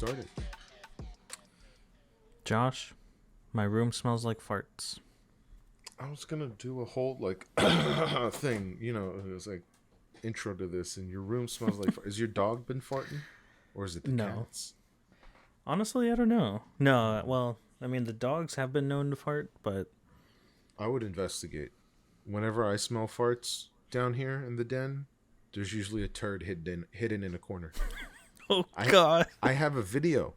started. Josh, my room smells like farts. I was gonna do a whole thing, it was like intro to this, and your room smells like. Is your dog been farting, or is it the No. cats? Honestly, I don't know. No, well, I mean, the dogs have been known to fart, but I would investigate. Whenever I smell farts down here in the den, there's usually a turd hidden in a corner. oh god, I have a video.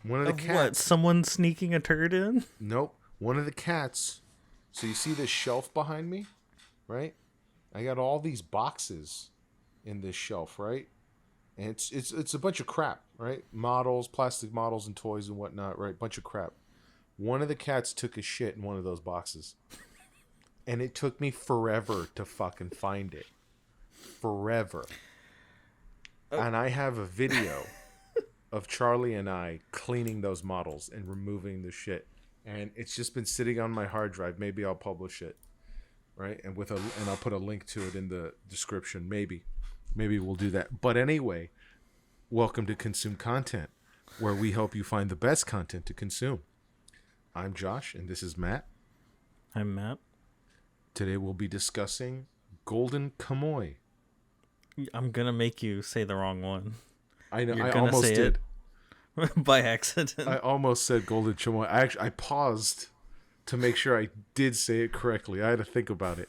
One of the of cats. what? Someone sneaking a turd in? Nope. One of the cats. So you see this shelf behind me, right? I got all these boxes in this shelf, right? And it's a bunch of crap, right? Models, plastic models, and toys and whatnot, right? Bunch of crap. One of the cats took a shit in one of those boxes, and it took me forever to fucking find it. Forever. And I have a video of Charlie and I cleaning those models and removing the shit, and it's just been sitting on my hard drive. Maybe I'll publish it, right? And I'll put a link to it in the description. Maybe we'll do that. But anyway, welcome to Consume Content, where we help you find the best content to consume. I'm Josh, and this is Matt. I'm Matt. Today we'll be discussing Golden Kamuy. I'm gonna make you say the wrong one. I know. You're I gonna almost say did. It by accident. I almost said Golden Chamoy. I paused to make sure I did say it correctly. I had to think about it.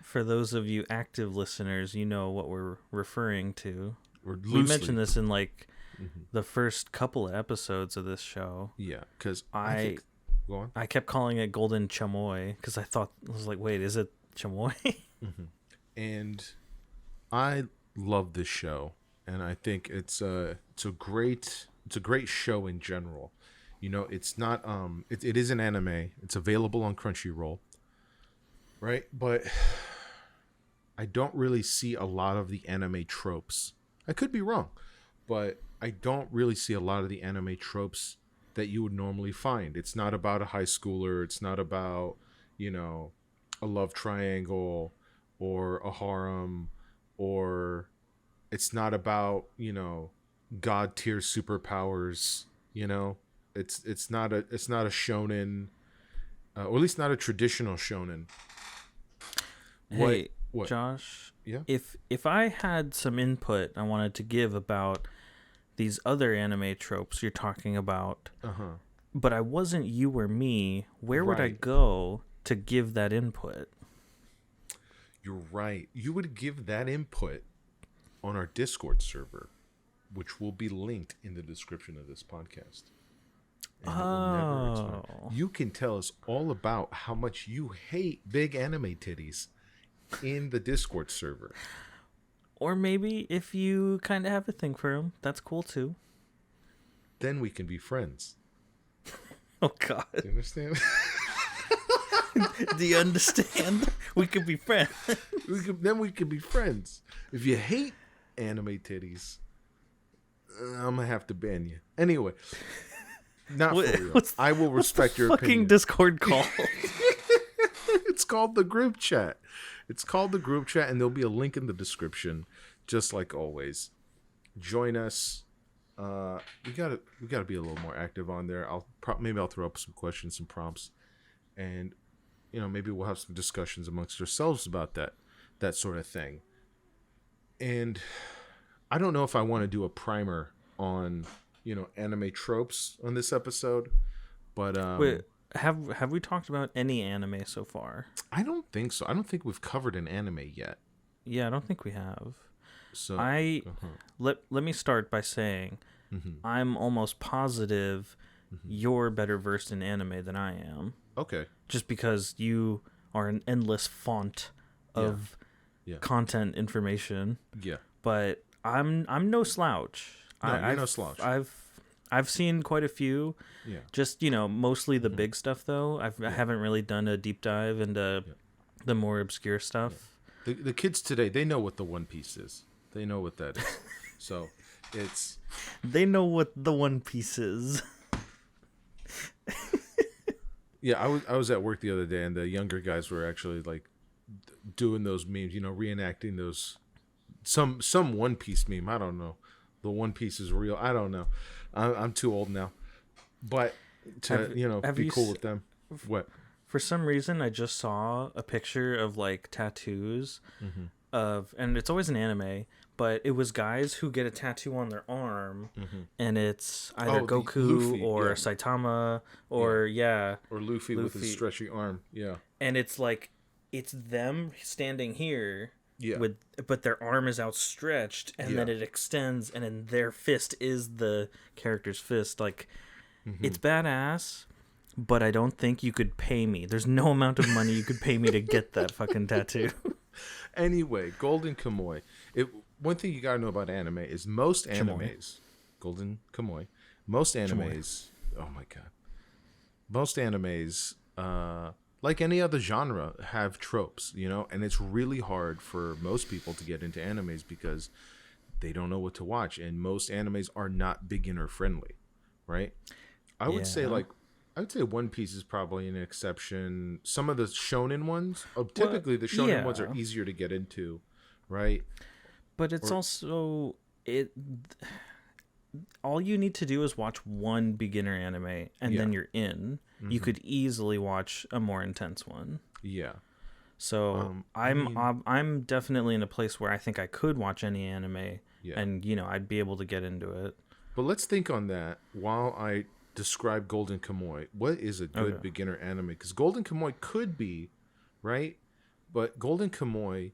For those of you active listeners, you know what we're referring to. We mentioned this in the first couple of episodes of this show. Yeah, because go on. I kept calling it Golden Chamoy because I was like, wait, is it Chamoy? And I love this show, and I think it's a great show in general. It's not it is an anime. It's available on Crunchyroll, right? But I don't really see a lot of the anime tropes. I could be wrong, but I don't really see a lot of the anime tropes that you would normally find. It's not about a high schooler. It's not about, a love triangle or a harem, or it's not about, god tier superpowers. It's not a shonen, or at least not a traditional shonen. Hey, what? Josh. Yeah. If I had some input I wanted to give about these other anime tropes you're talking about, but I wasn't you or me, where would I go to give that input? You're right. You would give that input on our Discord server, which will be linked in the description of this podcast. And it will never expire. You can tell us all about how much you hate big anime titties in the Discord server. Or maybe if you kind of have a thing for them, that's cool too. Then we can be friends. Oh, God. Do you understand? Do you understand? We could be friends. Then we could be friends. If you hate anime titties, I'm going to have to ban you. Anyway. Not for real. I will respect your opinion. Fucking Discord call. It's called the group chat. And there'll be a link in the description, just like always. Join us. We gotta be a little more active on there. Maybe I'll throw up some questions, some prompts, and maybe we'll have some discussions amongst ourselves about that sort of thing. And I don't know if I want to do a primer on anime tropes on this episode, but wait, have we talked about any anime so far? I don't think so. I don't think we've covered an anime yet. Yeah, I don't think we have. So let me start by saying I'm almost positive you're better versed in anime than I am. Okay. Just because you are an endless font of content information. Yeah. But I'm no slouch. No, you're no slouch. I've seen quite a few. Yeah. Just, mostly the big stuff though. I haven't really done a deep dive into the more obscure stuff. Yeah. The kids today, they know what the One Piece is. They know what that is. So they know what the One Piece is. Yeah, I was at work the other day, and the younger guys were actually doing those memes, reenacting those some One Piece meme. I don't know. the One Piece is real. I don't know. I'm too old now, but to be cool with them. What? For some reason, I just saw a picture of like tattoos and it's always an anime, but it was guys who get a tattoo on their arm, and it's either Goku Luffy, or Saitama or or Luffy with his stretchy arm, and it's like it's them standing here, yeah, but their arm is outstretched, and then it extends, and then their fist is the character's fist. Like, it's badass. But I don't think you could pay me. There's no amount of money you could pay me to get that fucking tattoo. Anyway, Golden Kamuy. One thing you gotta know about anime is most animes, Golden Kamuy, most animes. Oh my god, most animes, like any other genre, have tropes. And it's really hard for most people to get into animes because they don't know what to watch, and most animes are not beginner friendly, right? I would say One Piece is probably an exception. Some of the shonen ones, typically the shonen ones are easier to get into, right? But it's also all you need to do is watch one beginner anime, and then you're in. You could easily watch a more intense one. Yeah. So I'm definitely in a place where I think I could watch any anime, and I'd be able to get into it. But let's think on that while I describe Golden Kamuy. What is a good beginner anime? Because Golden Kamuy could be, right? But Golden Kamuy,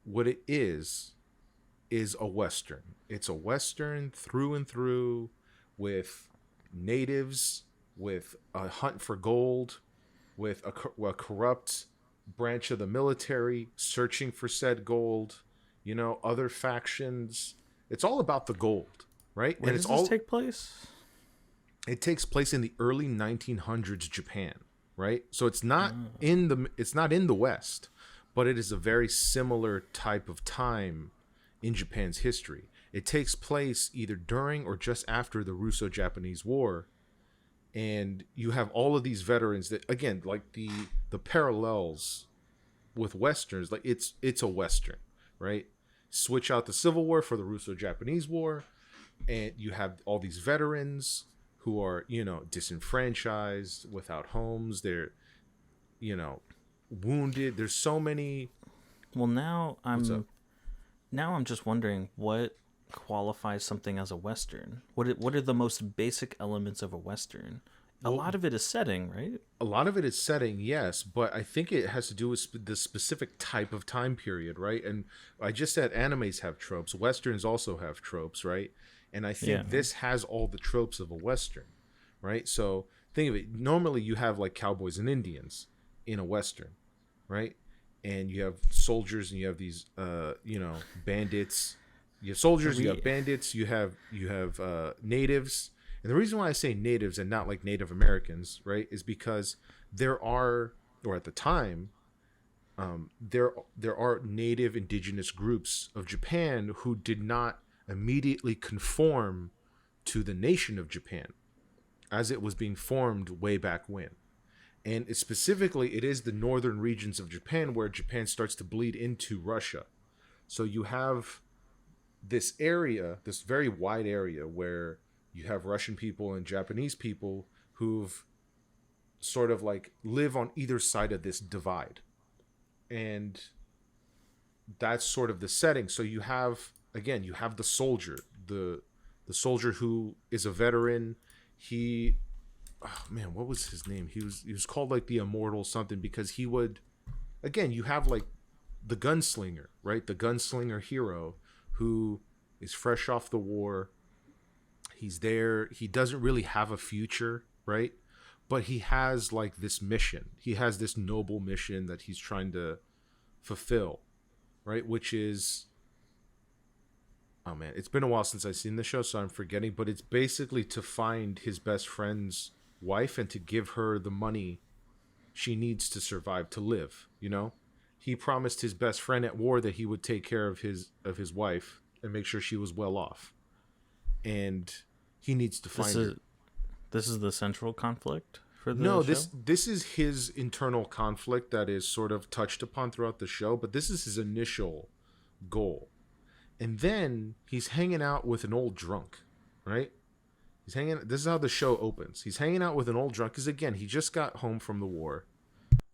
what it is a Western. It's a Western through and through, with natives, with a hunt for gold, with a corrupt branch of the military searching for said gold, other factions. It's all about the gold, right? Where does this take place? It takes place in the early 1900s Japan, right? So it's not in the West, but it is a very similar type of time in Japan's history. It takes place either during or just after the Russo-Japanese War, and you have all of these veterans that, again, like the parallels with Westerns, like it's a Western, right? Switch out the Civil War for the Russo-Japanese War, and you have all these veterans who are, disenfranchised, without homes. They're, wounded. There's so many. Well, now I'm just wondering what qualifies something as a Western. What are the most basic elements of a Western? A lot of it is setting, right? A lot of it is setting, yes, but I think it has to do with the specific type of time period, right? And I just said animes have tropes. Westerns also have tropes, right? And I think this has all the tropes of a Western, right? So think of it. Normally you have like cowboys and Indians in a Western, right? And you have soldiers and you have these, bandits. You have soldiers, you have bandits, you have natives. And the reason why I say natives and not like Native Americans, right, is because there are, or at the time, there are native indigenous groups of Japan who did not immediately conform to the nation of Japan as it was being formed way back when. And specifically, it is the northern regions of Japan where Japan starts to bleed into Russia. So you have this area, this very wide area where you have Russian people and Japanese people who've sort of like live on either side of this divide. And that's sort of the setting. So you have, again, you have the soldier, the soldier who is a veteran. He, oh man, what was his name? He was called like the Immortal something, because he would, again, you have like the gunslinger, right? The gunslinger hero who is fresh off the war. He's there. He doesn't really have a future, right? But he has like this mission. He has this noble mission that he's trying to fulfill, right? Which is, oh man, it's been a while since I've seen the show, so I'm forgetting. But it's basically to find his best friend's wife and to give her the money she needs to survive, to live. He promised his best friend at war that he would take care of his wife and make sure she was well off. And he needs to find her. This is the central conflict for the show? This is his internal conflict that is sort of touched upon throughout the show, but this is his initial goal. And then he's hanging out with an old drunk, right? He's hanging. This is how the show opens. He's hanging out with an old drunk because again, he just got home from the war,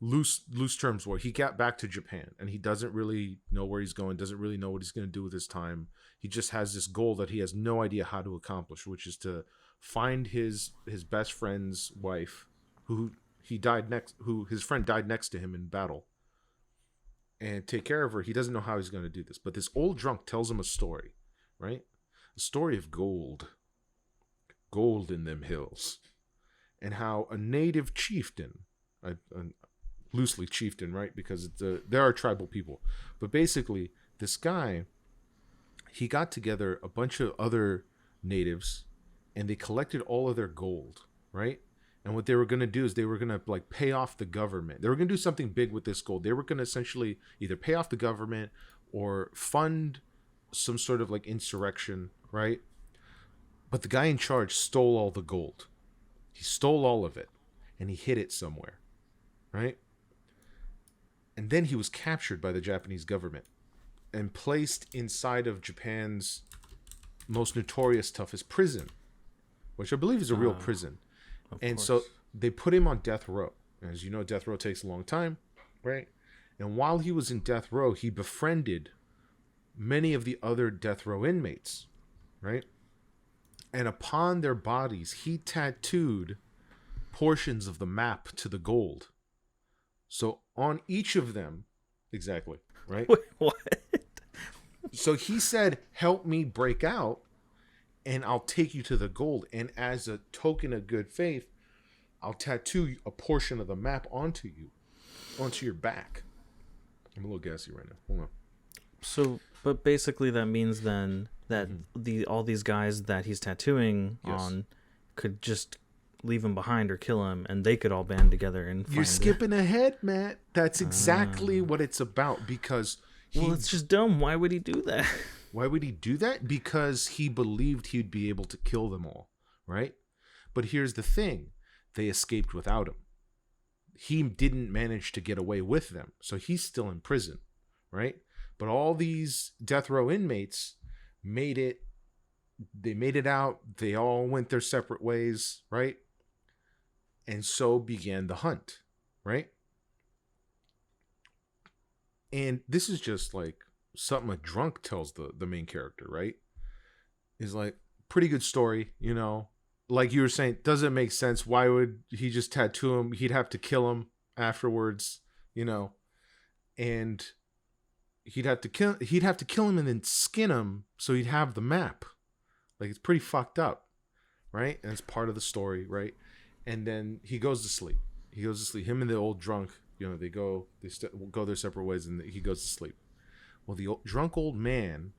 loose terms war. He got back to Japan, and he doesn't really know where he's going. Doesn't really know what he's going to do with his time. He just has this goal that he has no idea how to accomplish, which is to find his best friend's wife, who his friend died next to him in battle, and take care of her. He doesn't know how he's going to do this, but this old drunk tells him a story, right? A story of gold in them hills, and how a native chieftain, loosely chieftain, right? Because there are tribal people, but basically this guy, he got together a bunch of other natives, and they collected all of their gold, right? And what they were going to do is they were going to like pay off the government. They were going to do something big with this gold. They were going to essentially either pay off the government or fund some sort of like insurrection, right? But the guy in charge stole all the gold. He stole all of it, and he hid it somewhere, right? And then he was captured by the Japanese government and placed inside of Japan's most notorious, toughest prison, which I believe is a real prison. And so they put him on death row. As you know, death row takes a long time, right? And while he was in death row, he befriended many of the other death row inmates, right? And upon their bodies, he tattooed portions of the map to the gold. So on each of them, exactly, right? Wait, what? So he said, help me break out, and I'll take you to the gold. And as a token of good faith, I'll tattoo a portion of the map onto your back. I'm a little gassy right now. Hold on. So, but basically that means then that all these guys that he's tattooing on could just leave him behind or kill him, and they could all band together and find You're skipping ahead, Matt. That's exactly what it's about, because well, it's just dumb. Why would he do that? Why would he do that? Because he believed he'd be able to kill them all, right? But here's the thing. They escaped without him. He didn't manage to get away with them, so he's still in prison, right? But all these death row inmates made it. They made it out. They all went their separate ways, right? And so began the hunt, right? And this is just like something a drunk tells the main character, right? Is like, pretty good story, you know? Like you were saying, doesn't make sense. Why would he just tattoo him? He'd have to kill him afterwards, you know? And he'd have to kill him and then skin him so he'd have the map. Like, it's pretty fucked up, right? And it's part of the story, right? And then he goes to sleep. Him and the old drunk, you know, they go their separate ways, and he goes to sleep. Well, the drunk old man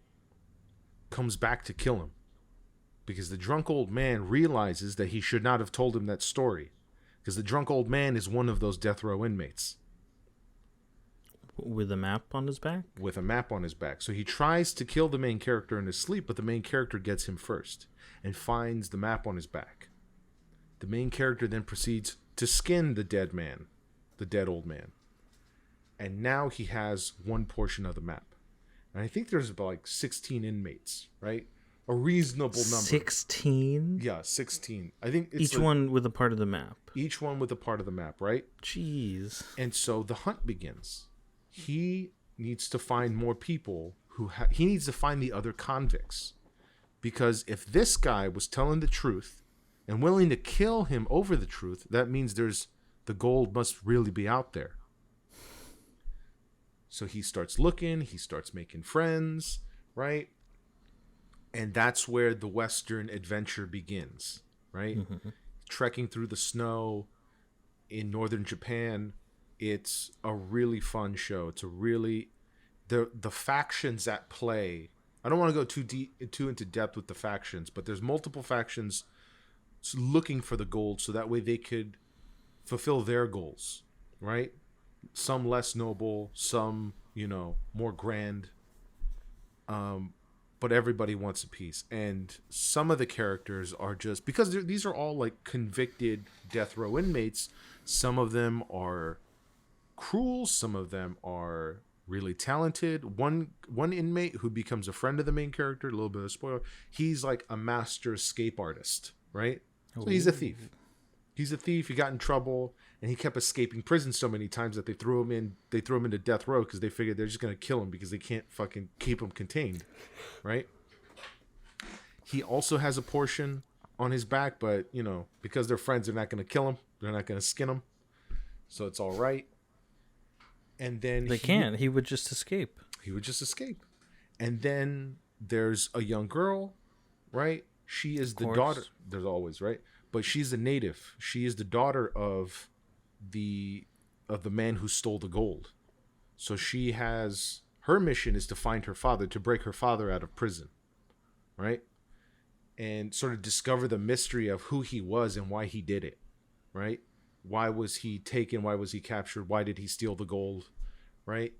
comes back to kill him, because the drunk old man realizes that he should not have told him that story, because the drunk old man is one of those death row inmates. With a map on his back? With a map on his back. So he tries to kill the main character in his sleep, but the main character gets him first and finds the map on his back. The main character then proceeds to skin the dead old man. And now he has one portion of the map. And I think there's about like 16 inmates, right? A reasonable number. 16? Yeah, 16. I think it's each one with a part of the map. Each one with a part of the map, right? Jeez. And so the hunt begins. He needs to find more people he needs to find the other convicts. Because if this guy was telling the truth and willing to kill him over the truth, that means the gold must really be out there. So he starts looking, he starts making friends, right? And that's where the Western adventure begins, right? Mm-hmm. Trekking through the snow in northern Japan. It's a really fun show. It's a really the factions at play. I don't want to go too into depth with the factions, but there's multiple factions looking for the gold, so that way they could fulfill their goals, right? Some less noble, some, you know, more grand. But everybody wants a piece. And some of the characters are just, because these are all like convicted death row inmates, some of them are cruel, some of them are really talented. One inmate who becomes a friend of the main character, a little bit of a spoiler, he's like a master escape artist, right? So he's a thief. He's a thief. He got in trouble, and he kept escaping prison so many times that they threw him into death row because they figured they're just gonna kill him because they can't fucking keep him contained, right? He also has a portion on his back, but because they're friends, they're not gonna kill him. They're not gonna skin him, so it's all right. And then they can't. He would just escape. He would just escape. And then there's a young girl, right? She is the daughter. There's always, right? But she's a native. She is the daughter of the man who stole the gold. So her mission is to find her father, to break her father out of prison, right? And sort of discover the mystery of who he was and why he did it, right? Why was he taken? Why was he captured? Why did he steal the gold, right?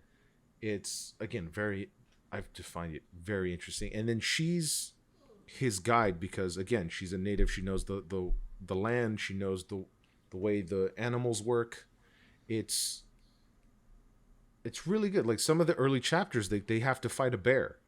It's, again, I just find it very interesting. And then she's his guide because, again, she's a native. She knows the land. She knows the way the animals work. It's really good. Like some of the early chapters, they have to fight a bear,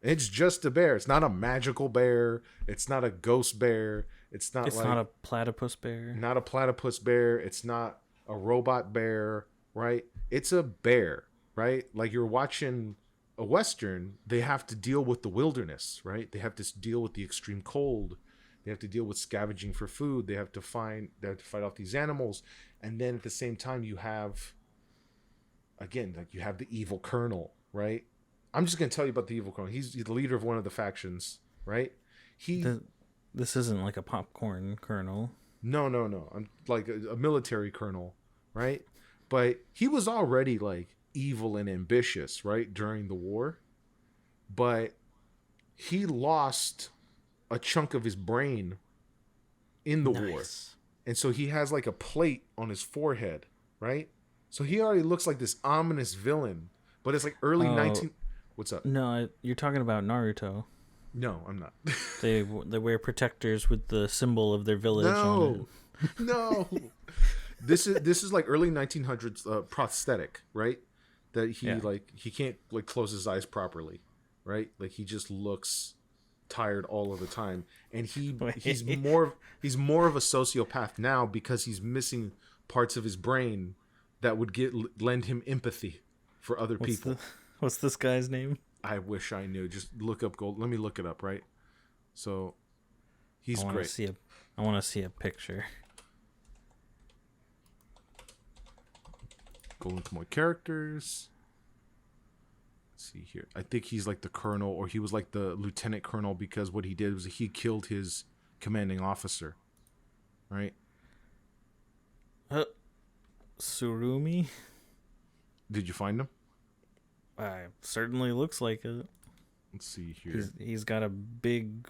It's just a bear. It's not a magical bear. It's not a ghost bear. It's not a platypus bear. Not a platypus bear. It's not a robot bear, right? It's a bear, right? Like you're watching a Western, they have to deal with the wilderness, right? They have to deal with the extreme cold. They have to deal with scavenging for food. They have to fight off these animals. And then at the same time, you have the evil colonel, right? I'm just going to tell you about the evil colonel. He's the leader of one of the factions, right? This isn't like a popcorn colonel. No. I'm like a military colonel, right? But he was already like evil and ambitious, right, during the war. But he lost a chunk of his brain in the war. And so he has like a plate on his forehead, right? So he already looks like this ominous villain. But it's like early 19... What's up? No, you're talking about Naruto. No, I'm not. They wear protectors with the symbol of their village on it. No. This is like early 1900s prosthetic, right? That he can't like close his eyes properly, right? Like he just looks tired all of the time, and he's more of a sociopath now because he's missing parts of his brain that would lend him empathy for other people. What's this guy's name? I wish I knew. Just look up Gold. Let me look it up, right? So, he's great. I want to see a picture. Golden Kamuy characters. Let's see here. I think he's like the colonel, or he was like the lieutenant colonel because what he did was he killed his commanding officer, right? Surumi? Did you find him? Certainly looks like it. Let's see here. He's got a big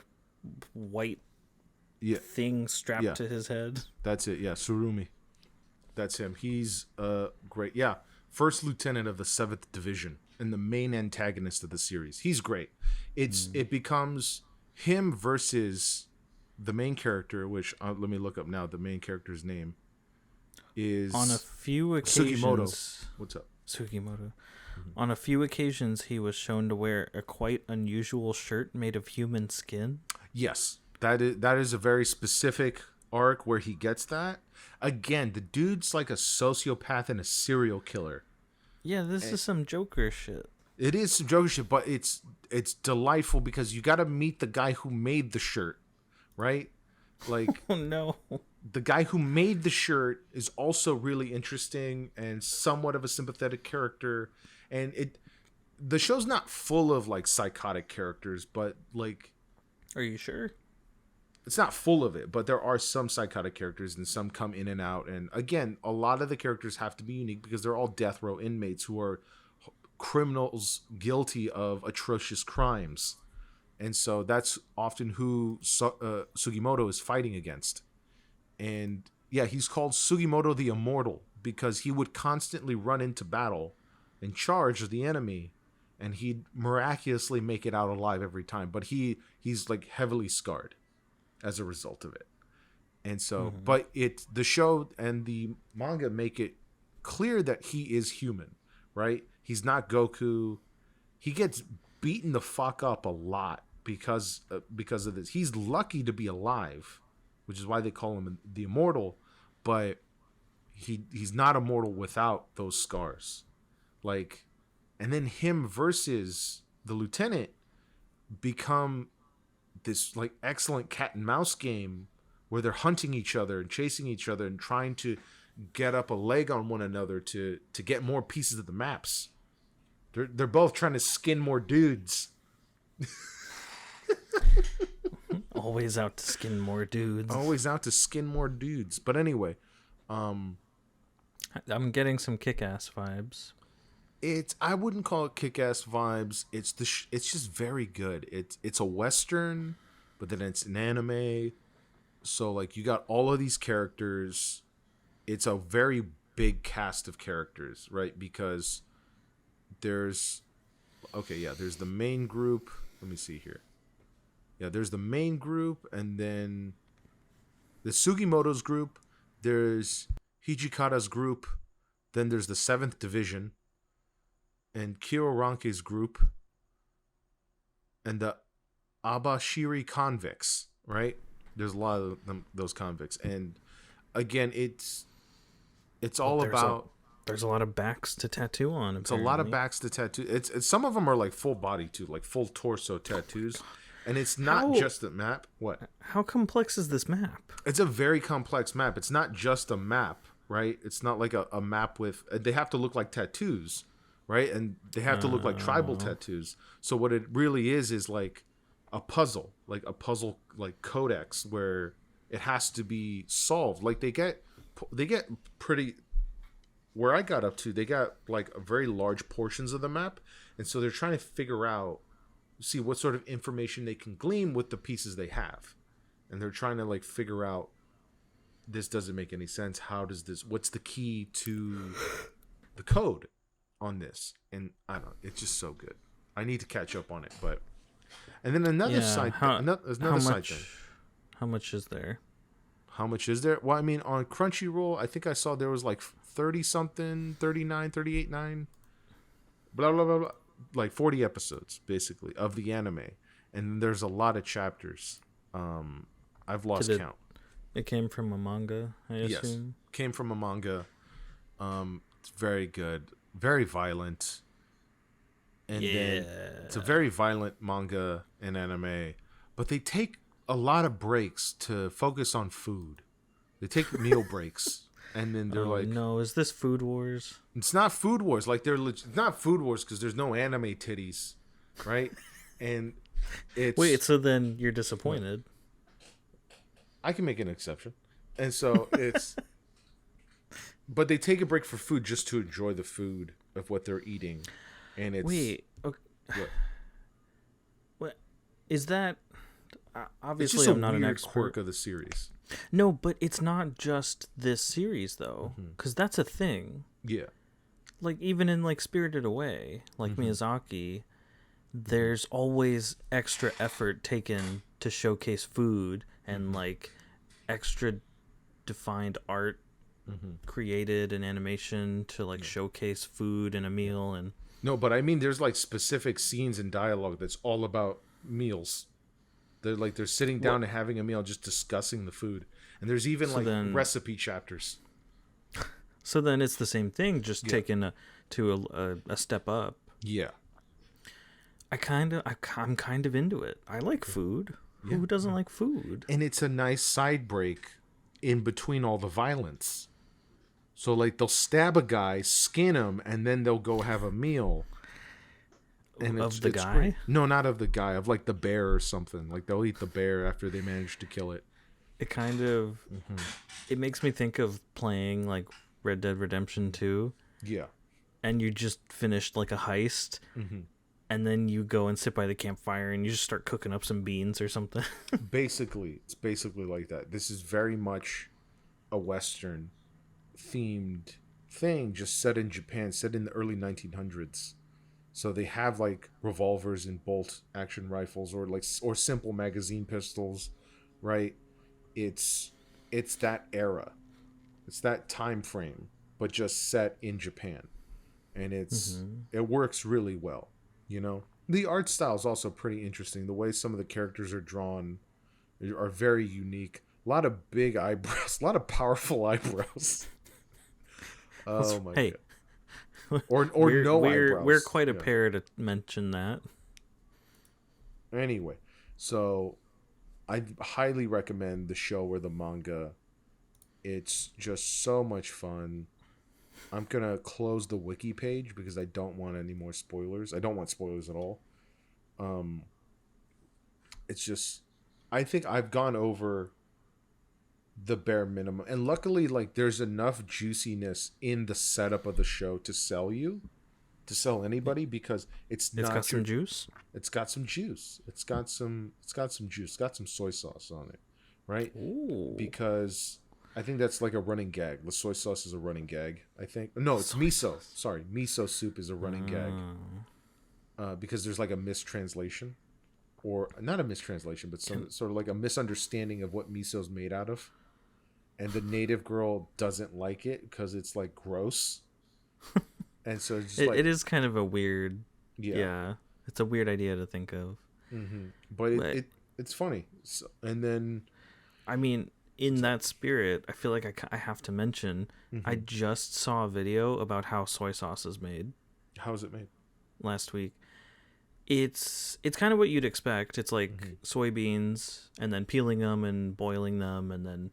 white thing strapped to his head. That's it. Yeah, Surumi. That's him. He's great. Yeah, first lieutenant of the 7th Division and the main antagonist of the series. He's great. It becomes him versus the main character, which let me look up now. The main character's name is on a few occasions. Sugimoto. What's up? Sugimoto. On a few occasions, he was shown to wear a quite unusual shirt made of human skin. Yes, that is a very specific arc where he gets that. Again, the dude's like a sociopath and a serial killer. Yeah, this is some Joker shit. It is some Joker shit, but it's delightful because you got to meet the guy who made the shirt, right? Like, oh no. The guy who made the shirt is also really interesting and somewhat of a sympathetic character. And the show's not full of like psychotic characters, but like, are you sure? It's not full of it, but there are some psychotic characters and some come in and out. And again, a lot of the characters have to be unique because they're all death row inmates who are criminals guilty of atrocious crimes. And so that's often who Sugimoto is fighting against. And yeah, he's called Sugimoto the Immortal because he would constantly run into battle and charge the enemy, and he'd miraculously make it out alive every time. But he's like heavily scarred as a result of it. And so, but the show and the manga make it clear that he is human, right? He's not Goku. He gets beaten the fuck up a lot because of this. He's lucky to be alive, which is why they call him the Immortal, but he's not immortal without those scars. Like, and then him versus the lieutenant become this like excellent cat and mouse game where they're hunting each other and chasing each other and trying to get up a leg on one another to get more pieces of the maps. They're both trying to skin more dudes. Always out to skin more dudes. Always out to skin more dudes. But anyway, I'm getting some kick-ass vibes. I wouldn't call it kick-ass vibes. It's just very good. It's a Western, but then it's an anime. So like you got all of these characters. It's a very big cast of characters, right? Because there's the main group. Let me see here. Yeah, there's the main group, and then the Sugimoto's group. There's Hijikata's group. Then there's the 7th Division. And Kiroranke's group. And the Abashiri convicts, right? There's a lot of those convicts. And again, it's all about... There's a lot of backs to tattoo on. It's apparently a lot of backs to tattoo. It's some of them are like full body too, like full torso tattoos, and it's not just a map. What? How complex is this map? It's a very complex map. It's not just a map, right? It's not like a map with. They have to look like tattoos, right? And they have to look like tribal tattoos. So what it really is like a puzzle, like codex where it has to be solved. Like they get pretty. Where I got up to, they got like very large portions of the map, and so they're trying to figure out, see what sort of information they can glean with the pieces they have, and they're trying to like figure out, this doesn't make any sense. How does this? What's the key to the code on this? And I don't know. It's just so good. I need to catch up on it, but and then another side thing. How much is there? How much is there? Well, I mean, on Crunchyroll, I think I saw there was like 30-something, 39, 38.9, blah, blah, blah, blah, like 40 episodes, basically, of the anime. And there's a lot of chapters. I've lost count. It came from a manga, I assume? Yes, came from a manga. It's very good. Very violent. And then it's a very violent manga and anime. But they take a lot of breaks to focus on food. They take meal breaks, and then they're like, "No, is this Food Wars?" It's not Food Wars. Like it's not Food Wars because there's no anime titties, right? And it's wait. So then you're disappointed? I can make an exception, and so it's. But they take a break for food just to enjoy the food of what they're eating, and it's Okay. What is that? Obviously, it's just I'm not an weird expert. quirk of the series. No, but it's not just this series though, because that's a thing. Yeah. Like even in like Spirited Away, like Miyazaki, there's always extra effort taken to showcase food and like extra defined art created in animation to like showcase food in a meal. And no, but I mean, there's like specific scenes and dialogue that's all about meals. They're sitting down and having a meal, just discussing the food, and there's even recipe chapters. So then it's the same thing, just taken to a step up. Yeah, I'm kind of into it. I like food. Yeah. Who doesn't like food? And it's a nice side break in between all the violence. So like they'll stab a guy, skin him, and then they'll go have a meal. And of the guy? Great. No, not of the guy. Of like the bear or something. Like they'll eat the bear after they manage to kill it. It kind of it makes me think of playing like Red Dead Redemption 2. Yeah. And you just finished like a heist, and then you go and sit by the campfire and you just start cooking up some beans or something. It's basically like that. This is very much a Western themed thing, just set in Japan, set in the early 1900s. So they have like revolvers and bolt action rifles or simple magazine pistols, right? It's that era. It's that time frame, but just set in Japan. and Mm-hmm. it works really well. You know, the art style is also pretty interesting. The way some of the characters are drawn are very unique. A lot of big eyebrows, a lot of powerful eyebrows. Oh my Hey, god. Or we're no we're we're eyebrows. quite a Yeah. pair to mention that. Anyway, so I highly recommend the show or the manga. It's just so much fun. I'm gonna close the wiki page because I don't want any more spoilers. I don't want spoilers at all. Um, it's just, I think I've gone over the bare minimum, and luckily, like, there's enough juiciness in the setup of the show to sell you, to sell anybody, because it's It's got not some your. juice. It's got some juice. It's got some juice. It's got some soy sauce on it, right? Ooh, Because I think that's like a running gag. The soy sauce is a running gag. I think no, it's soy miso. sauce. Sorry, miso soup is a running gag. Uh, Because there's like a mistranslation, or not a mistranslation, but can, some sort of like a misunderstanding of what miso's made out of, and the native girl doesn't like it because it's like gross, and so it's just it like is kind of a weird. yeah, Yeah, it's a weird idea to think of. but But it's funny. So, and then I mean, in that spirit, I feel like I have to mention. I mhm. just saw a video about how soy sauce is made How is it made? last week. It's kind of what you'd expect. It's like Hmm. soybeans and then peeling them and boiling them and then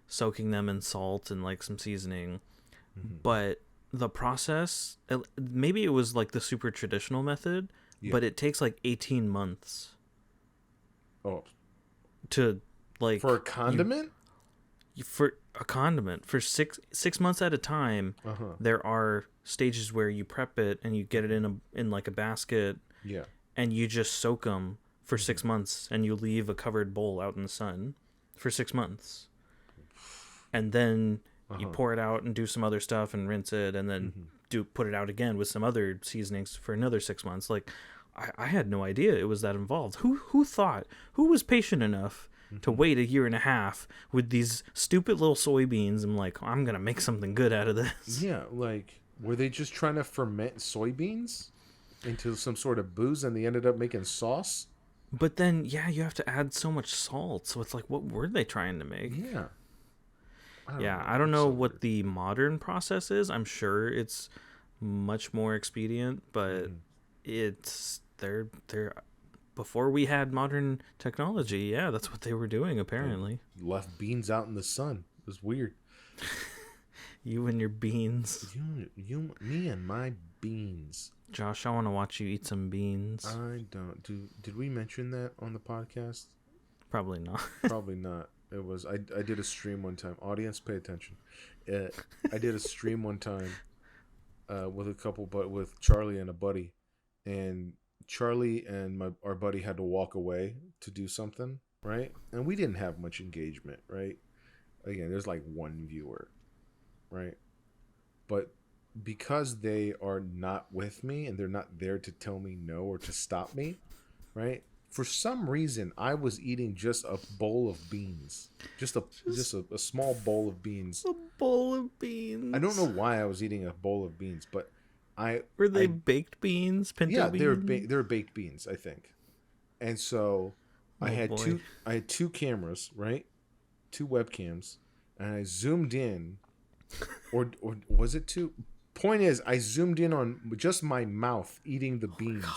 soaking them in salt and like some seasoning. Hmm. But the process, maybe it was like the super traditional method, Yeah. but it takes like 18 months Oh, to for a like condiment? for a condiment for 6 months at a time. Uh huh. There are stages where you prep it and you get it in like a basket Yeah. and you just soak them for Hmm. 6 months and you leave a covered bowl out in the sun for 6 months, and then Uh you huh. pour it out and do some other stuff and rinse it and then Hmm. do put it out again with some other seasonings for another 6 months. Like I had no idea it was that involved. Who was patient enough to Hmm. wait a year and a half with these stupid little soybeans? I'm like, I'm gonna make something good out of this. Yeah. Like, were they just trying to ferment soybeans into some sort of booze, and they ended up making sauce? But then, yeah, you have to add so much salt. So it's like, what were they trying to make? Yeah. I don't Yeah, know. I don't It's know so what weird. the modern process is. I'm sure it's much more expedient, but Hmm. they're before we had modern technology. Yeah, that's what they were doing They apparently. left beans out in the sun. It was weird. You and your beans. Me, and my beans. Josh, I want to watch you eat some beans. I don't do. Did we mention that on the podcast? Probably not. Probably not. It was. I did a stream one time. Audience, pay attention. Uh, I did a stream one time with a couple, but with Charlie and a buddy, and Charlie and our buddy had to walk away to do something, right? And we didn't have much engagement, right? Again, there's like one viewer, right? But because they are not with me and they're not there to tell me no or to stop me, right? For some reason, I was eating just a bowl of beans, just Just a small bowl of beans. a bowl of I don't know beans. why I was eating a bowl of beans, but I Were they I baked beans? Pinto yeah, beans? they were baked beans, I think. And so Oh boy. I had two cameras, right? Two webcams, and I zoomed in, or was it two? Point is, I zoomed in on just my mouth eating the beans. God.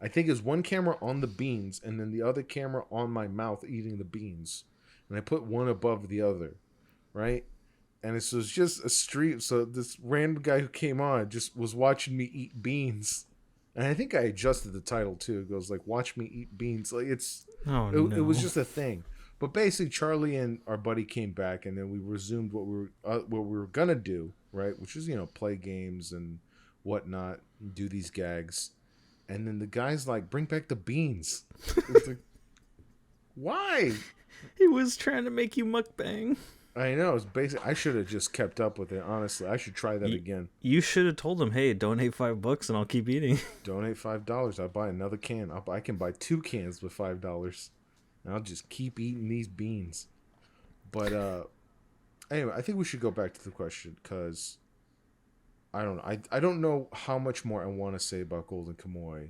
I think it was one camera on the beans, and then the other camera on my mouth eating the beans, and I put one above the other, right? And it was just a stream. So this random guy who came on just was watching me eat beans, and I think I adjusted the title too. It goes like "Watch me eat beans." Like Oh it was no. just a thing. But basically, Charlie and our buddy came back, and then we resumed what we were gonna do, right? Which is play games and whatnot, do these gags, and then the guy's like, "Bring back the beans." It's like, why? He was trying to make you mukbang. I know. It's basic. I should have just kept up with it. Honestly, I should try that You, again. you should have told him, hey, donate $5 and I'll keep eating. Donate $5. I'll buy another can. I can buy two cans with $5, and I'll just keep eating these beans. But anyway, I think we should go back to the question because I don't know. I don't know how much more I want to say about Golden Kamuy,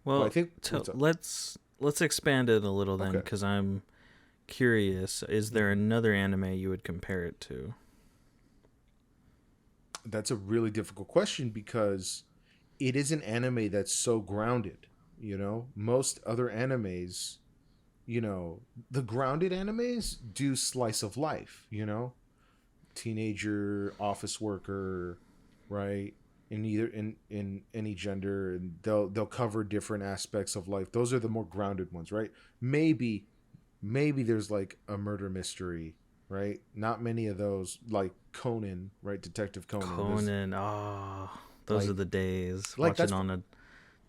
but I Well, think what's up? let's expand it a little then, Okay, because I'm curious. Is there hmm another anime you would compare it to? that's a really difficult question because it is an anime that's so grounded. Most other animes, the grounded animes do slice of life. Teenager, office worker, right? In either in any gender, and they'll cover different aspects of life. Those are the more grounded ones, right? Maybe there's like a murder mystery, right? Not many of those, like Conan, right? Detective Conan. There's Conan. Ah, those are like the days. like Watching that's on a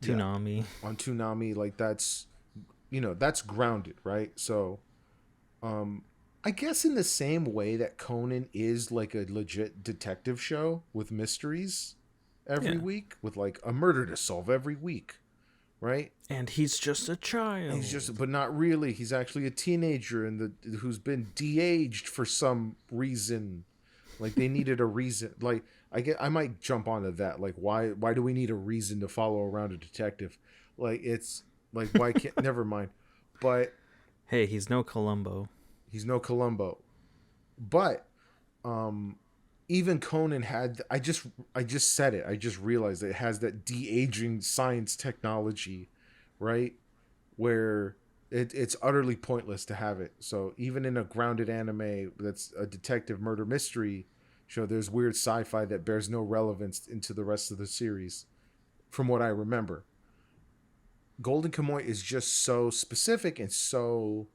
yeah, Toonami. on Toonami, like that's grounded, right? So um I guess in the same way that Conan is like a legit detective show with mysteries every Yeah. week, with like a murder to solve every week, right? And he's just a He's just, child. but not really. He's actually a teenager and who's been de-aged for some reason. Like they needed a reason. Like I might jump onto that. Like why do we need a reason to follow around a detective? Like it's like why can't never mind. But Hey, he's no Columbo. he's no Columbo. But um even Conan had I just said it. I just realized it has that de-aging science technology, right? Where it's utterly pointless to have it. So even in a grounded anime that's a detective murder mystery show, there's weird sci-fi that bears no relevance into the rest of the series, from what I remember. Golden Kamuy is just so specific and so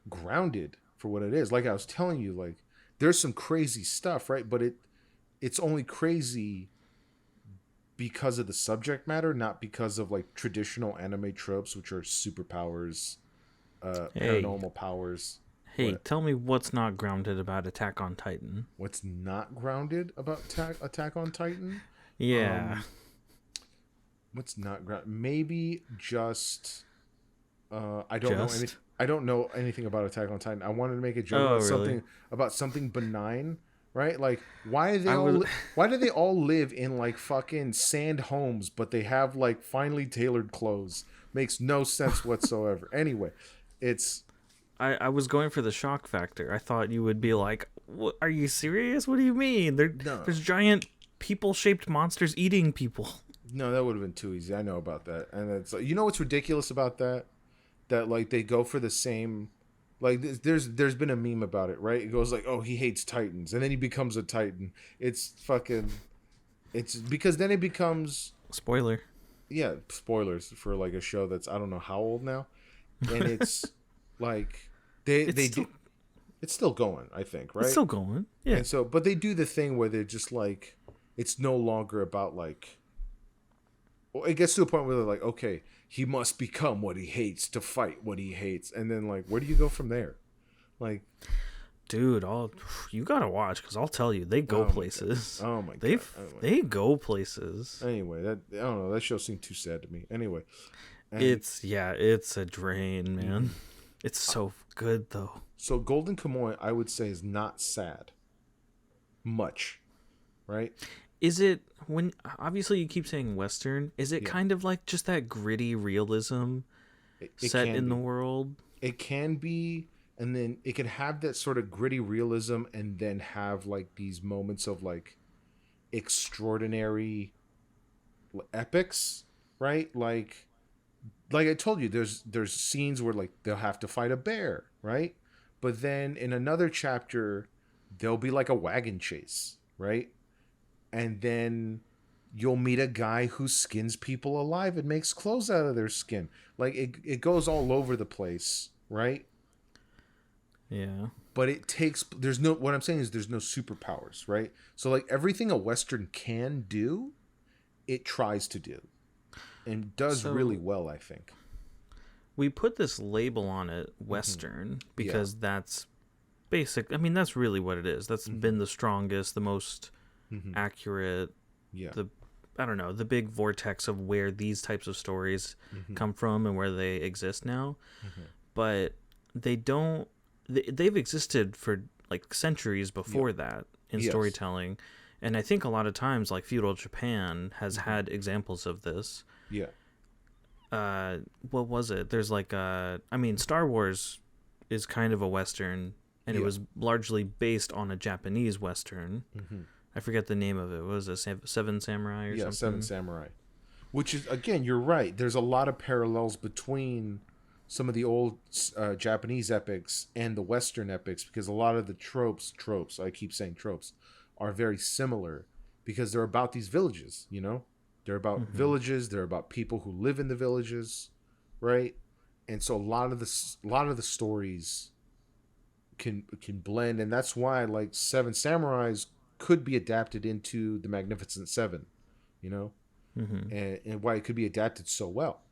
grounded for what it is. Like I was telling you, like there's some crazy stuff, right? But it's only crazy because of the subject matter, not because of like traditional anime tropes, which are superpowers, Hey, paranormal powers. hey, What? tell me what's not grounded about Attack on Titan. What's not grounded about Attack on Titan? Yeah, Um, what's not grounded? Maybe just I don't know any. just. I don't know anything about Attack on Titan. I wanted to make a joke Oh, really? about something benign, right? Like I was. why do they all live in like fucking sand homes, but they have like finely tailored clothes? Makes no sense whatsoever. Anyway, it's I was going for the shock factor. I thought you would be like, what, "Are you serious? What do you mean? no, There's giant people-shaped monsters eating people." no, that would have been too easy. I know about that, and it's like what's ridiculous about that? That like they go for the same. Like there's been a meme about it, right? It goes like, oh, he hates Titans, and then he becomes a Titan. It's fucking. It's because then it becomes Spoiler. yeah, spoilers for like a show that's I don't know how old now, and it's like It's they still do it's still going, I think, it's right? still going. Yeah. And so, but they do the thing where they're just like, it's no longer about like, well, it gets to a point where they're like, okay, he must become what he hates to fight what he hates, and then like, where do you go from there? Like, Dude, all you gotta watch because I'll tell you, they go oh my god, places. oh my They god. Anyway, they go places. anyway, that I don't know. That show seemed too sad to me. Anyway, and It's a drain, man. mhm. It's so good though. So Golden Kamuy, I would say, is not sad much, right? Is it when obviously you keep saying Western? Is it Yeah, kind of like just that gritty realism it set can in the be. world? It can be, and then it can have that sort of gritty realism, and then have like these moments of like extraordinary epics, right? Like I told you, there's scenes where like they'll have to fight a bear, right? But then in another chapter, there'll be like a wagon chase, right? And then you'll meet a guy who skins people alive and makes clothes out of their skin. Like it goes all over the place, right? Yeah. But it takes there's no what I'm saying is there's no superpowers, right? So like everything a western can do, it tries to do and does really So well, I think. we put this label on it, Hmm. Western, Yeah. because that's basic. I mean, that's really what it is. That's Hmm. been the strongest, the most Hmm. accurate, Yeah. the I don't know, the big vortex of where these types of stories Hmm. come from and where they exist now. Hmm. But they don't they've existed for like centuries Yeah. before that in Yes. storytelling, And I think a lot of times, like feudal Japan has had examples of this. Yeah. What was it? There's like Star Wars is kind of a Western, and it was largely based on a Japanese Western. I forget the name of it. What was it? Seven Samurai or something? Seven Samurai. Which is, again, you're right. There's a lot of parallels between some of the old Japanese epics and the Western epics, because a lot of the tropes, I keep saying tropes, are very similar because they're about these villages, you know? They're about villages, they're about people who live in the villages, right? And so a lot of the stories can blend, and that's why like Seven Samurais could be adapted into the Magnificent Seven, you know? And why it could be adapted so well.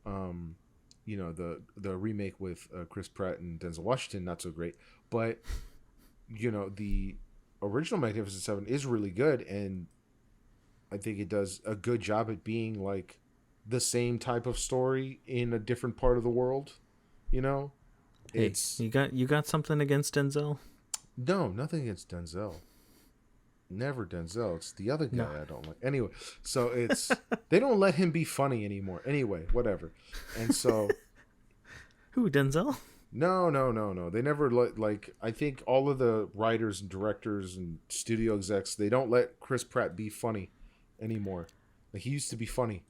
You know, the remake with Chris Pratt and Denzel Washington, not so great, but you know, the original Magnificent Seven is really good, and I think it does a good job at being like the same type of story in a different part of the world. You know, hey, you got something against Denzel? No, nothing against Denzel. Never Denzel. It's the other guy I don't like. Anyway, so it's they don't let him be funny anymore. Anyway, whatever. And so who, Denzel? No. They never like I think all of the writers and directors and studio execs, they don't let Chris Pratt be funny anymore. Like, he used to be funny.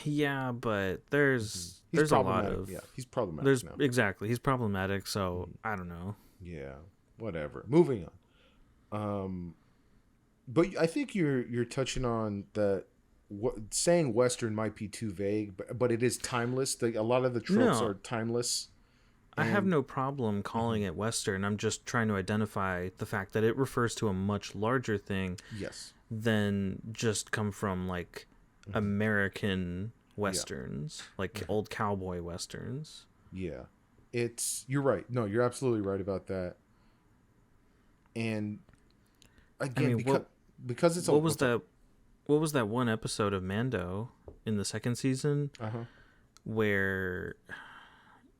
Yeah, but there's a lot of he's problematic now. Exactly, he's problematic, so I don't know. Yeah, whatever. Moving on. But I think you're touching on that. Saying Western might be too vague, but it is timeless. A lot of the tropes are timeless. I have no problem calling it Western. I'm just trying to identify the fact that it refers to a much larger thing. Yes. Than just come from like American Westerns, like old cowboy Westerns. Yeah. You're right. No, you're absolutely right about that. And again, because it's what was that one episode of Mando in the second season where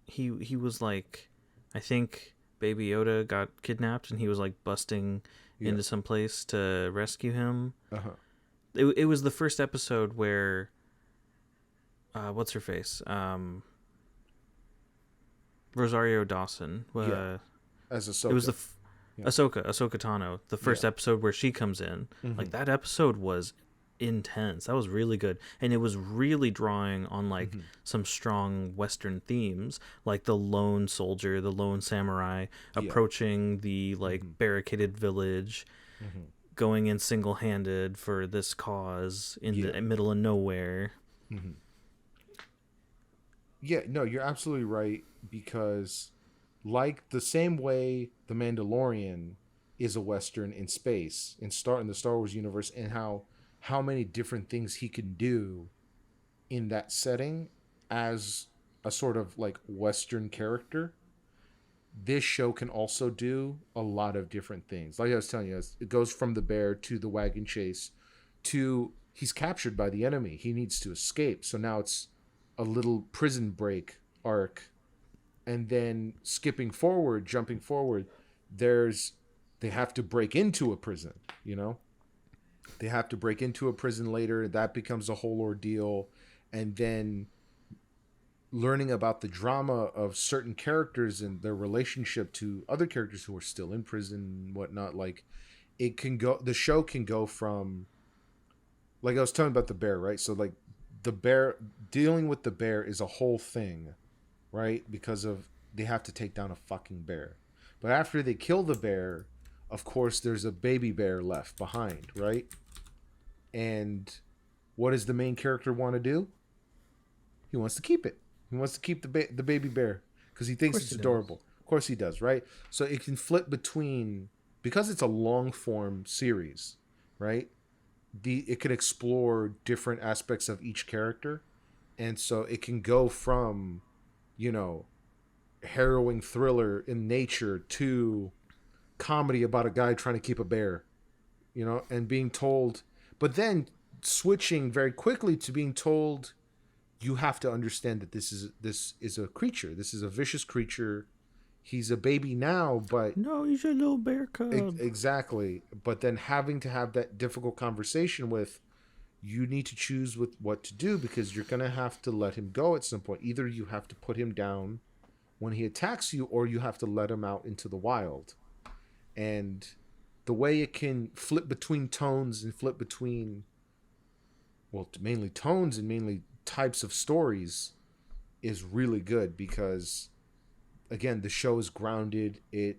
he was like, I think Baby Yoda got kidnapped and he was like busting into some place to rescue him. It was the first episode where what's her face? Rosario Dawson. As Ahsoka. It was the Ahsoka Tano, the first episode where she comes in. Like, that episode was intense. That was really good, and it was really drawing on like some strong Western themes, like the lone soldier, the lone samurai approaching the like barricaded village, going in single-handed for this cause in the middle of nowhere. Yeah, no, you're absolutely right, because like the same way the Mandalorian is a Western in space, in the Star Wars universe, and how many different things he can do in that setting as a sort of like Western character, this show can also do a lot of different things. Like I was telling you, it goes from the bear to the wagon chase to he's captured by the enemy. He needs to escape. So now it's a little prison break arc. And then jumping forward, they have to break into a prison, you know? They have to break into a prison later. That becomes a whole ordeal. And then learning about the drama of certain characters and their relationship to other characters who are still in prison and whatnot. Like, the show can go from, like I was telling about the bear, right? So like the bear, dealing with the bear is a whole thing, right? Because they have to take down a fucking bear. But after they kill the bear, of course, there's a baby bear left behind, right? And what does the main character want to do? He wants to keep it. He wants to keep the baby bear because he thinks it's adorable. Of course he does, right? So it can flip between, because it's a long form series, right? It can explore different aspects of each character, and so it can go from, you know, harrowing thriller in nature to comedy about a guy trying to keep a bear, you know, and being told, but then switching very quickly to being told, you have to understand that this is a creature. This is a vicious creature. he's a baby now, but No, he's a little bear cub. exactly. But then having to have that difficult conversation with, you need to choose with what to do, because you're gonna have to let him go at some point. Either you have to put him down when he attacks you, or you have to let him out into the wild. And the way it can flip between tones and flip between, well, mainly tones and mainly types of stories, is really good, because again, the show is grounded. It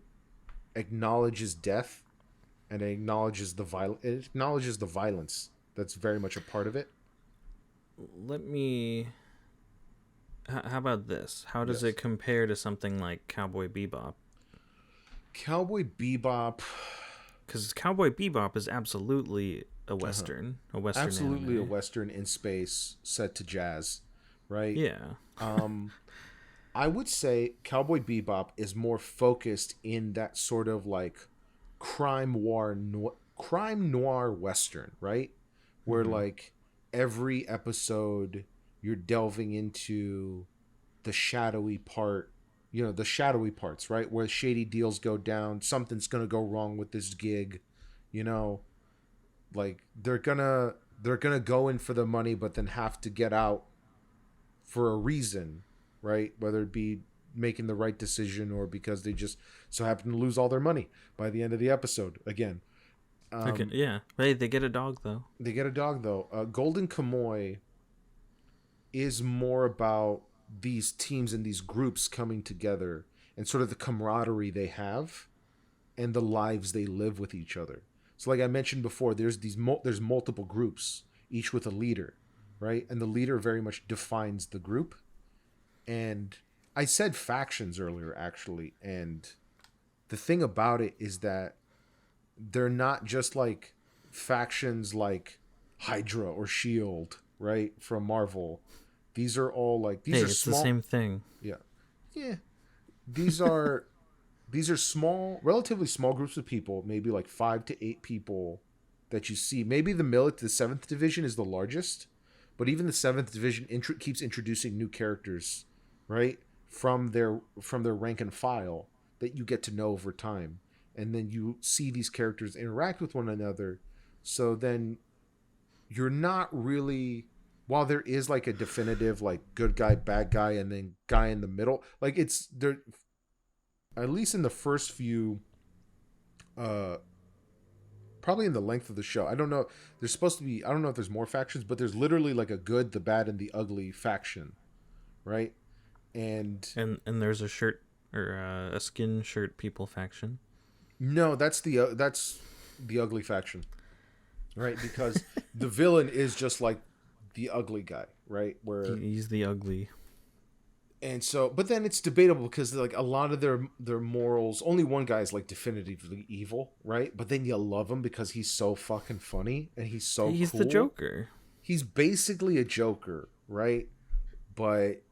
acknowledges death, and it acknowledges the violence that's very much a part of it. Let me. How about this? How does Yes. it compare to something like Cowboy Bebop? Cowboy Bebop, Because Cowboy Bebop is absolutely a western, absolutely a anime. western in space set to jazz, right? Yeah. I would say Cowboy Bebop is more focused in that sort of like crime noir western, right? Where like every episode you're delving into the shadowy part, the shadowy parts, right? Where shady deals go down, something's going to go wrong with this gig, you know, like they're going to go in for the money but then have to get out for a reason, right? Whether it be making the right decision or because they just so happen to lose all their money by the end of the episode again. Okay. Yeah. Hey, they get a dog though. They get a dog though. Golden Kamuy is more about these teams and these groups coming together and sort of the camaraderie they have and the lives they live with each other. So, like I mentioned before, there's multiple groups, each with a leader, right? And the leader very much defines the group. And I said factions earlier, actually, and the thing about it is that they're not just like factions like Hydra or Shield, right, from Marvel. These are all like these Hey, are it's the small. same thing. Yeah, yeah. These are these are small, relatively small groups of people, maybe like 5 to 8 people that you see. Maybe the seventh division is the largest, but even the seventh division keeps introducing new characters, right, from their rank and file that you get to know over time, and then you see these characters interact with one another. So then you're not really, while there is like a definitive like good guy, bad guy, and then guy in the middle, like it's there, at least in the first few, uh probably in the length of the show. I don't know, there's supposed to be, I don't know if there's more factions, but there's literally like a good, the bad, and the ugly faction, right? And And there's a shirt or a skin shirt people faction. no, that's the ugly faction, right? Because the villain is just like the ugly guy, right? Where He's the ugly. and so, but then it's debatable because like a lot of their morals. Only one guy is like definitively evil, right? But then you love him because he's so fucking funny and he's so He's cool. the Joker. He's basically a Joker, right? But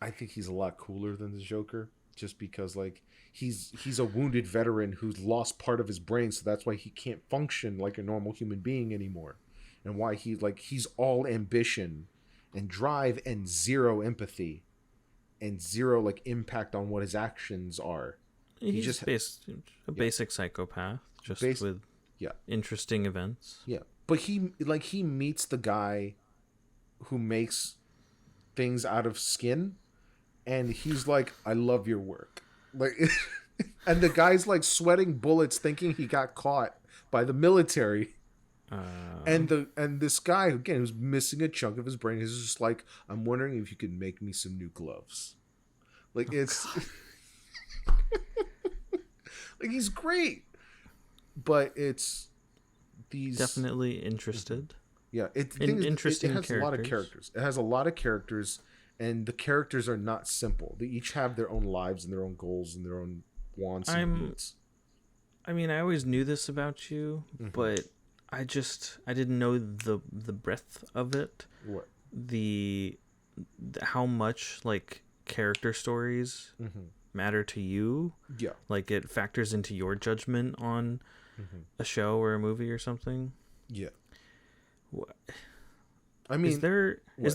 I think he's a lot cooler than the Joker, just because like he's a wounded veteran who's lost part of his brain, so that's why he can't function like a normal human being anymore, and why he's all ambition and drive and zero empathy and zero like impact on what his actions are. He He's just a basic psychopath, just base with yeah interesting events. yeah. But he meets the guy who makes things out of skin, and he's like, I love your work, like. And the guy's like sweating bullets thinking he got caught by the military. And this guy again who's missing a chunk of his brain is just like, I'm wondering if you could make me some new gloves. Like it's like he's great, but it's these Definitely interested. yeah. Interesting it has a lot of characters. characters. It has a lot of characters, and the characters are not simple. They each have their own lives and their own goals and their own wants and needs. I mean, I always knew this about you, but I didn't know the breadth of it. What? The how much like character stories matter to you. Yeah. Like it factors into your judgment on a show or a movie or something. Yeah. What? I mean, Is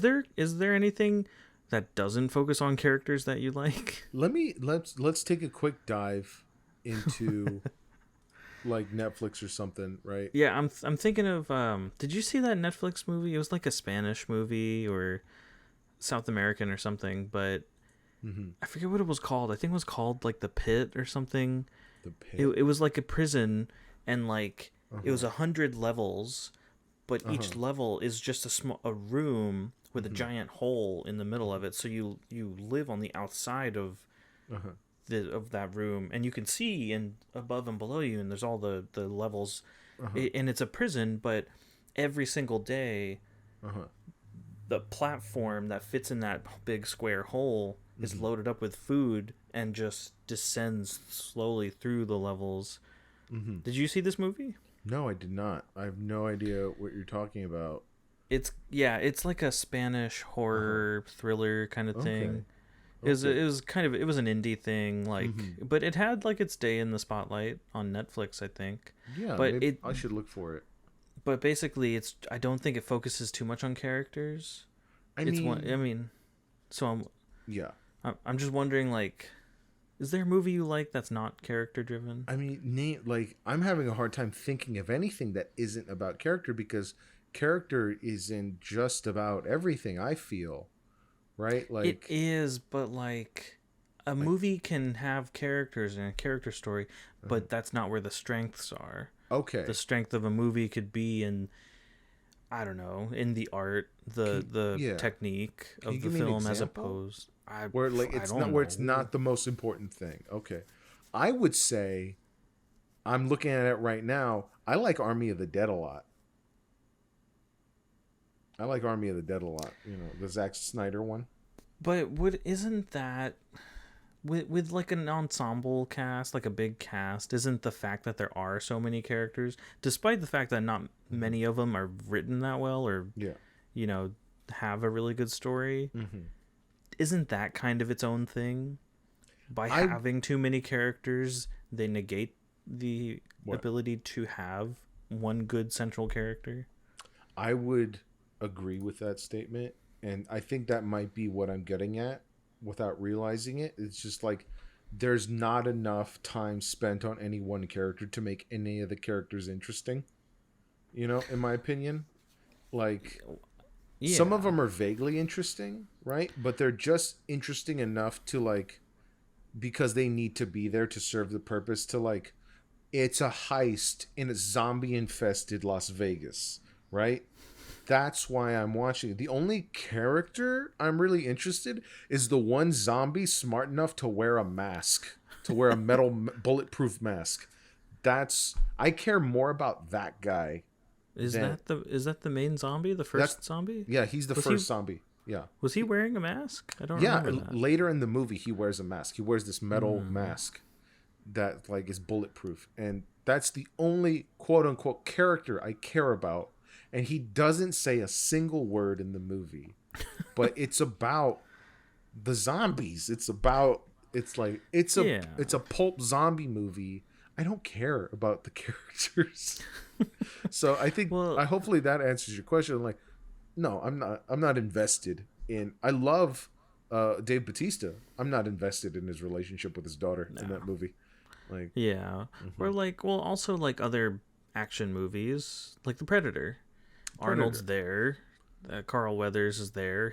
there anything that doesn't focus on characters that you like? Let's take a quick dive into like Netflix or something, right? Yeah, I'm thinking of did you see that Netflix movie? It was like a Spanish movie or South American or something, but Mm-hmm. I forget what it was called. I think it was called like The Pit or something. The It Pit. it was like a prison, and like it was Uh-huh. 100 levels, but Uh-huh. each level is just a room with a Mm-hmm. giant hole in the middle of it. So you live on the outside Uh-huh. of that room, and you can see and above and below you, and there's all the levels. Uh-huh. And it's a prison, but every single day Uh-huh. the platform that fits in that big square hole is Mm-hmm. loaded up with food and just descends slowly through the levels. Mm-hmm. Did you see this movie? No, I did not. I have no idea what you're talking about. It's like a Spanish Uh-huh. horror thriller kind of Okay. thing. Okay. It was an indie thing, like, Mm-hmm. but it had like its day in the spotlight on Netflix, I think. Yeah, But maybe it I should look for it. but basically it's I don't think it focuses too much on characters. I It's one mean, I mean, so yeah. I'm just wondering, like, is there a movie you like that's not character driven? I mean, like I'm having a hard time thinking of anything that isn't about character because character isn't just about everything. I feel right, It is, but like a like movie can have characters and a character story, uh, but that's not where the strengths are. The okay. strength of a movie could be in, I don't know, in the art, the Yeah. technique Can you of the give me an film as example opposed. where like I it's not don't where it's know. not the most important thing? Okay, I would say I'm looking at it right now. I like Army of the Dead a lot. I like Army of the Dead a lot. You know, the Zack Snyder one. But would isn't that with like an ensemble cast, like a big cast, isn't the fact that there are so many characters, despite the fact that not Mm-hmm. many of them are written that well or Yeah. you know have a really good story, Mm-hmm. isn't that kind of its own thing? By I having too many characters, they negate the what ability to have one good central character. I would agree with that statement, and I think that might be what I'm getting at without realizing it. It's just like there's not enough time spent on any one character to make any of the characters interesting. You know, in my opinion, like some of Yeah. them are vaguely interesting, right? But they're just interesting enough to like because they need to be there to serve the purpose to like it's a heist in a zombie infested Las Vegas, right? That's why I'm watching. The only character I'm really interested is the one zombie smart enough to wear a mask, to wear a metal bulletproof mask. That's I care more about that guy than Is that the main zombie, the that's first zombie? yeah, he's the Was he first zombie. Yeah. was he wearing a mask? I don't Yeah, remember that. later in the movie he wears a mask. He wears this metal Hmm. mask that like is bulletproof and that's the only quote unquote character I care about and he doesn't say a single word in the movie but it's about the zombies Yeah. it's a pulp zombie movie. I don't care about the characters. So I think Well, I hopefully that answers your question like no, I'm not invested in I love Dave Bautista. I'm not invested in his relationship with his daughter in no. that movie. Like, Yeah. mhm. Or like, well, also like other action movies, like The Predator. Arnold's Predator. there. Carl Weathers is there.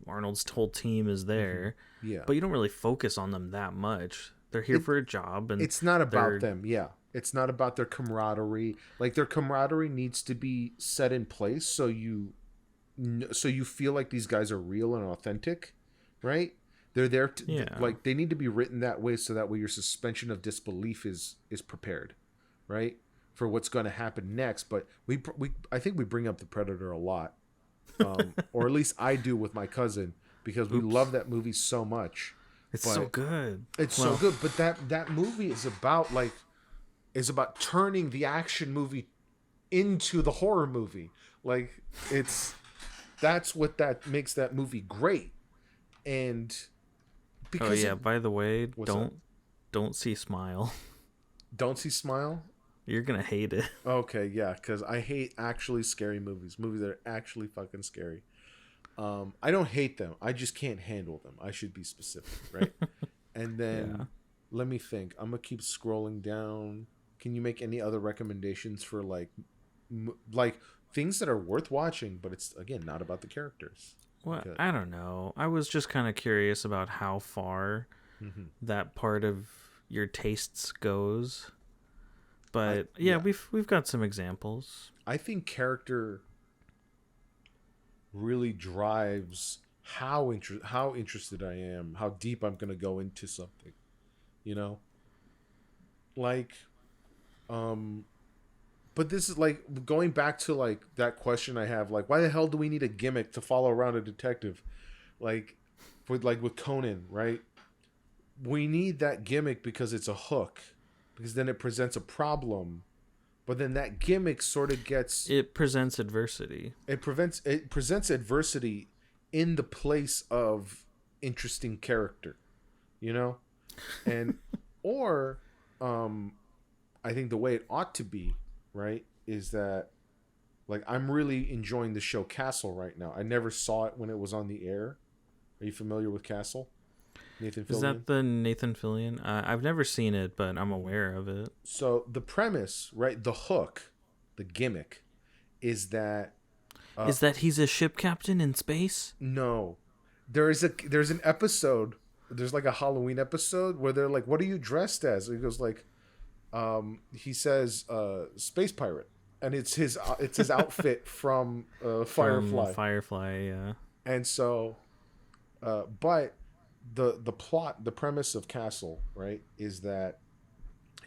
Arnold's whole team is Hmm. there, Yeah. but you don't really focus on them that much. They're here It for a job, and it's not about they're them. Yeah. It's not about their camaraderie. Like their camaraderie needs to be set in place so so you feel like these guys are real and authentic, right? They're there to yeah, like they need to be written that way so that way your suspension of disbelief is prepared, right? For what's going to happen next, but we I think we bring up the Predator a lot. Or at least I do with my cousin because we love oops, that movie so much. it's so But good. it's so Well, good, but that movie is about turning the action movie into the horror movie. Like it's that's what that makes that movie great. And oh because yeah. it By the way, what's that? don't see Smile. Don't see Smile? You're gonna hate it. Okay, yeah, because I hate actually scary movies. Movies that are actually fucking scary. I don't hate them. I just can't handle them. I should be specific, right? And then Yeah. let me think. I'm gonna keep scrolling down. Can you make any other recommendations for like things that are worth watching, but it's again not about the characters? Well, Because, I don't know. I was just kind of curious about how far hmm that part of your tastes goes. I But yeah, yeah, we've got some examples. I think character really drives how interested I am, how deep I'm gonna go into something. You know, like um but this is like going back to like that question I have, like why the hell do we need a gimmick to follow around a detective, like with Conan, right? We need that gimmick because it's a hook, because then it presents a problem, but then that gimmick sort of gets It presents adversity. it presents adversity in the place of interesting character, you know. And or um I think the way it ought to be, right, is that like I'm really enjoying the show Castle right now. I never saw it when it was on the air. Are you familiar with Castle? Nathan Is Fillion? that the Nathan Fillion? I've never seen it, but I'm aware of it. So the premise, right, the hook, the gimmick is that uh Is that he's a ship captain in space? no. There's an episode, there's like a Halloween episode where they're like, "What are you dressed as?" And he goes like he says space pirate, and it's his outfit from From Firefly. Firefly, yeah. And so but the plot, the premise of Castle, right, is that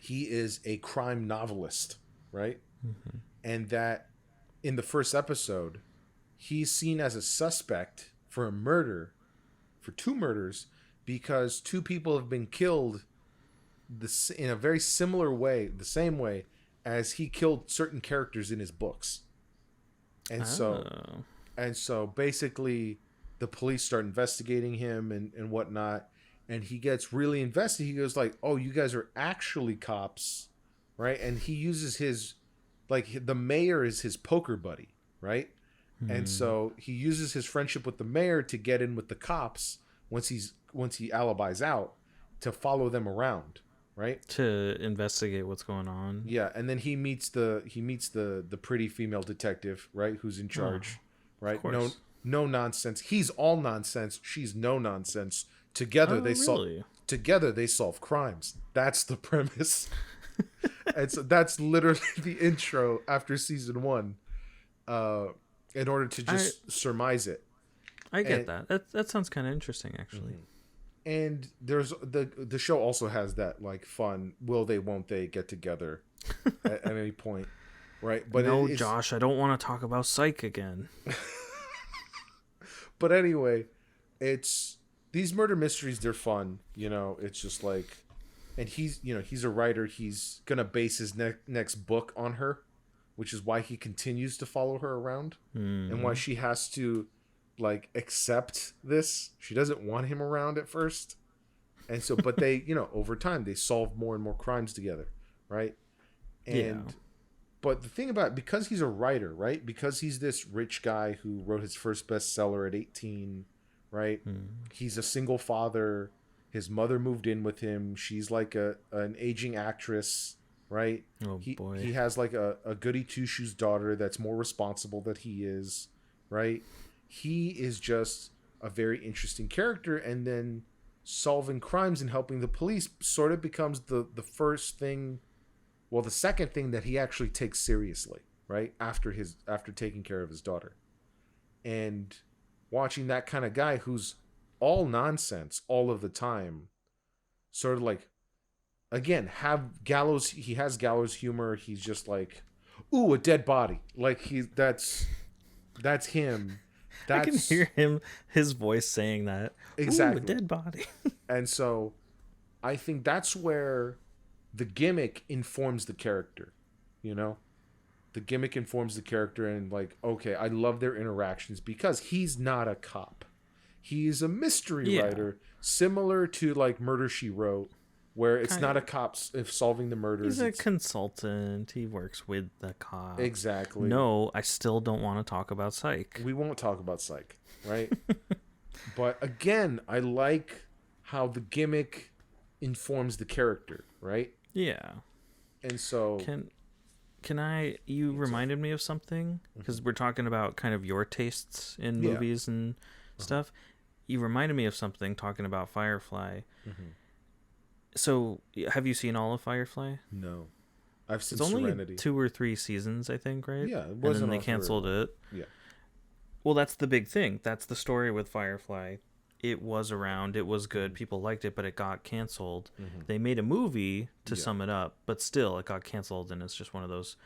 he is a crime novelist, right? Mm-hmm. And that in the first episode, he's seen as a suspect for a murder, for two murders, because two people have been killed in a very similar way, the same way as he killed certain characters in his books. And so Oh. basically the police start investigating him and whatnot, and he gets really invested. He goes like, "Oh, you guys are actually cops," right? And he uses his, like, the mayor is his poker buddy, right? And Hmm. so he uses his friendship with the mayor to get in with the cops once he alibis out, to follow them around, right? To investigate what's going on. Yeah, and then he meets the pretty female detective, right, who's in Oh, charge, of right? No course. no nonsense. He's all nonsense. She's no nonsense. Together Oh, they solve really? together they solve crimes. That's the premise. And so that's literally the intro after season 1. Uh in order to I just surmise it. I get And that. That sounds kind of interesting, actually. and there's the show also has that like fun will they won't they get together at any point, right? But No, it's Josh, I don't want to talk about Psych again. but anyway, it's these murder mysteries, they're fun, you know. It's just like, and he's a writer. He's gonna base his next book on her, which is why he continues to follow her around, and why Hmm. she has to like accept this. She doesn't want him around at first, and so but they, over time they solve more and more crimes together, right? Yeah. And but the thing about, because he's a writer, right? Because he's this rich guy who wrote his first bestseller at 18, right? Hmm. He's a single father. His mother moved in with him. She's like an aging actress, right? Oh He boy. he has like a goody two shoes daughter that's more responsible than he is, right? He is just a very interesting character, and then solving crimes and helping the police sort of becomes the first thing, well, the second thing that he actually takes seriously, right? After taking care of his daughter. And watching that kind of guy who's all nonsense all of the time, sort of like, again, he has gallows humor. He's just like, ooh, a dead body. Like that's him. I can That's hear his voice saying that. Ooh, a exactly. dead body. And so I think that's where the gimmick informs the character, you know? The gimmick informs the character, and like, okay, I love their interactions because he's not a cop. He's a mystery Yeah. writer, similar to like Murder She Wrote, where it's not a cop if solving the murders. He's a consultant. He works with the cops. Exactly. No, I still don't want to talk about Psych. We won't talk about Psych, right? But again, I like how the gimmick informs the character, right? Yeah. And so can I? You reminded me of something because we're talking about kind of your tastes in movies and stuff. You reminded me of something talking about Firefly. So, have you seen all of Firefly? No, I've seen it's Serenity. Only 2 or 3 seasons, I think, right? Yeah, it wasn't. And then they canceled it. Yeah. Well, that's the big thing. That's the story with Firefly. It was around. It was good. People liked it, but it got canceled. They made a movie to sum it up, but still, it got canceled, and it's just one of those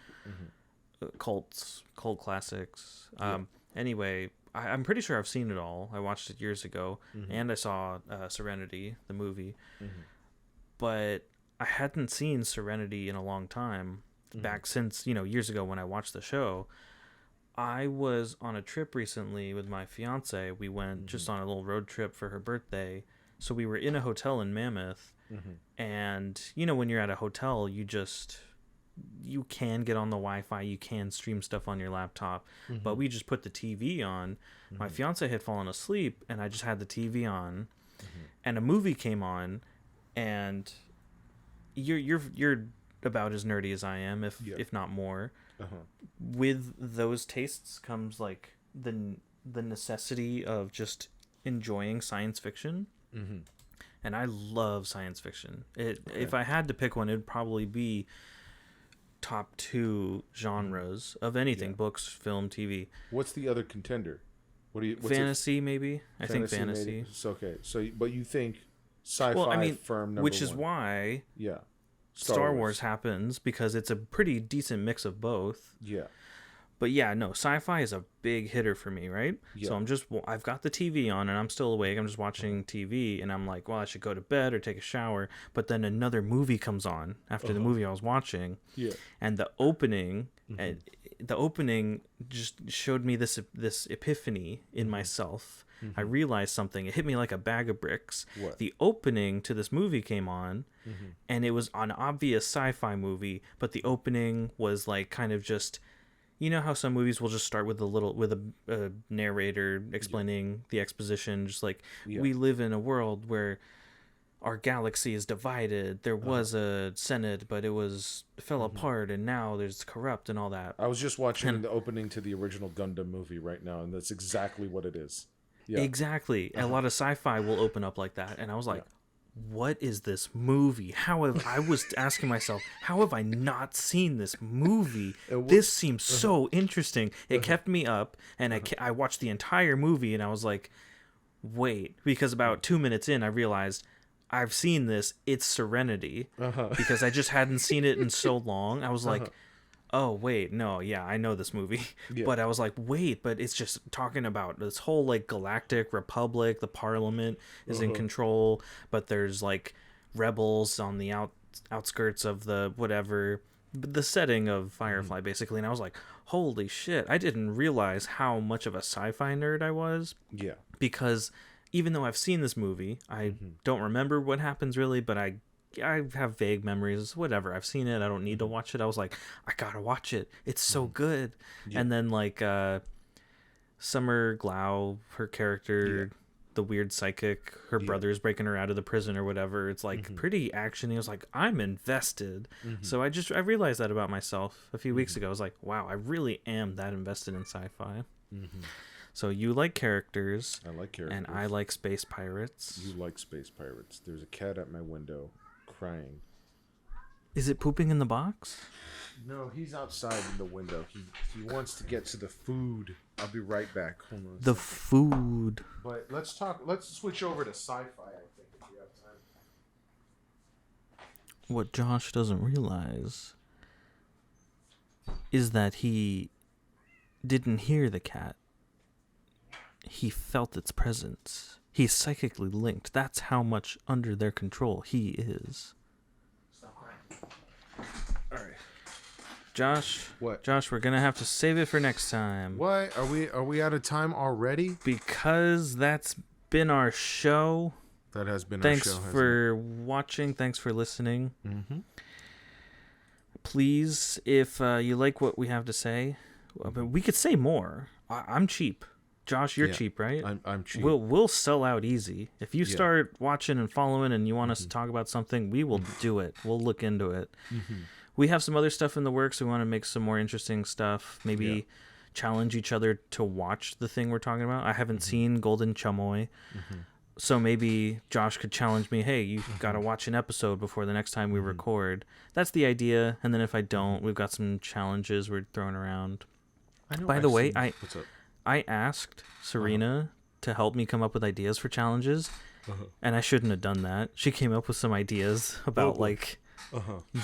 cult classics. Anyway, I'm pretty sure I've seen it all. I watched it years ago, and I saw Serenity, the movie. But I hadn't seen Serenity in a long time, back since, years ago when I watched the show. I was on a trip recently with my fiance. We went just on a little road trip for her birthday. So we were in a hotel in Mammoth. And, when you're at a hotel, you can get on the Wi-Fi. You can stream stuff on your laptop. But we just put the TV on. My fiance had fallen asleep, and I just had the TV on. And a movie came on. And you're about as nerdy as I am, if not more. With those tastes comes like the necessity of just enjoying science fiction, and I love science fiction. If I had to pick one, it'd probably be top 2 genres of anything: books, film, TV. What's the other contender? Fantasy, maybe. I think fantasy. It's okay. So, but you think sci-fi firm number which is one. Why Star Wars happens, because it's a pretty decent mix of both. Yeah. But yeah, no, sci-fi is a big hitter for me, right? Yeah. So I've got the TV on and I'm still awake. I'm just watching TV and I'm like, well, I should go to bed or take a shower. But then another movie comes on after the movie I was watching. Yeah. And the opening, just showed me this epiphany in myself. I realized something. It hit me like a bag of bricks. What? The opening to this movie came on, and it was an obvious sci-fi movie, but the opening was like kind of just, how some movies will just start with a narrator explaining the exposition, just like we live in a world where our galaxy is divided. There was a Senate, but it fell apart, and now there's corrupt and all that. I was just watching the opening to the original Gundam movie right now, and that's exactly what it is. Yeah. Exactly. A lot of sci-fi will open up like that, and I was like, what is this movie? I was asking myself, how have I not seen this movie? This seems so interesting. It kept me up, and I watched the entire movie, and I was like, wait, because about 2 minutes in, I realized I've seen this. It's Serenity, because I just hadn't seen it in so long. I was like, oh, wait, no, yeah, I know this movie. Yeah. But I was like, wait, but it's just talking about this whole, like, galactic republic. The parliament is in control, but there's, like, rebels on the outskirts of the whatever, the setting of Firefly, basically. And I was like, holy shit, I didn't realize how much of a sci-fi nerd I was. Yeah. Because even though I've seen this movie, I don't remember what happens really, but I have vague memories, whatever. I've seen it. I don't need to watch it. I was like, I gotta watch it. It's so good. Yeah. And then like Summer Glau, her character, the weird psychic, her brother's breaking her out of the prison or whatever. It's like pretty action. He was like, I'm invested. So I realized that about myself a few weeks ago. I was like, wow, I really am that invested in sci-fi. So you like characters. I like characters. And I like space pirates. You like space pirates. There's a cat at my window crying. Is it pooping in the box? No, he's outside in the window. He wants to get to the food. I'll be right back. Hold on. The food. But let's switch over to sci-fi, I think, if you have time. What Josh doesn't realize is that he didn't hear the cat. He felt its presence. He's psychically linked. That's how much under their control he is. Stop crying. All right. Josh. What? Josh, we're gonna have to save it for next time. What? Are we out of time already? Because that's been our show. That has been Thanks our show. For watching. Thanks for listening. Mm-hmm. Please, if you like what we have to say, we could say more. I'm cheap. Josh, you're cheap, right? I'm cheap. We'll sell out easy. If you start watching and following and you want us to talk about something, we will do it. We'll look into it. We have some other stuff in the works. We want to make some more interesting stuff. Maybe challenge each other to watch the thing we're talking about. I haven't seen Golden Chamoy. So maybe Josh could challenge me, hey, you got to watch an episode before the next time we record. That's the idea. And then if I don't, we've got some challenges we're throwing around. By the way, I asked Serena to help me come up with ideas for challenges, and I shouldn't have done that. She came up with some ideas about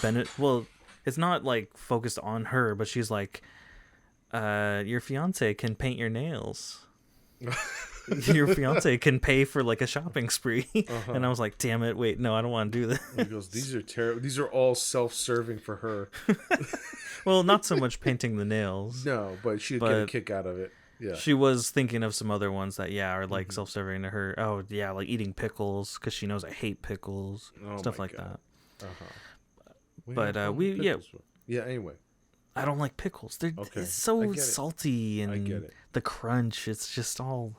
Bennett. Well, it's not like focused on her, but she's like, your fiance can paint your nails. Your fiance can pay for like a shopping spree. And I was like, damn it, wait, no, I don't want to do this. He goes, these are terrible. These are all self-serving for her. Well, not so much painting the nails. No, but she'd get a kick out of it. Yeah. She was thinking of some other ones that are like self-serving to her. Oh yeah, like eating pickles because she knows I hate pickles, stuff like that. But anyway, I don't like pickles. It's so salty and I get it. The crunch. It's just all.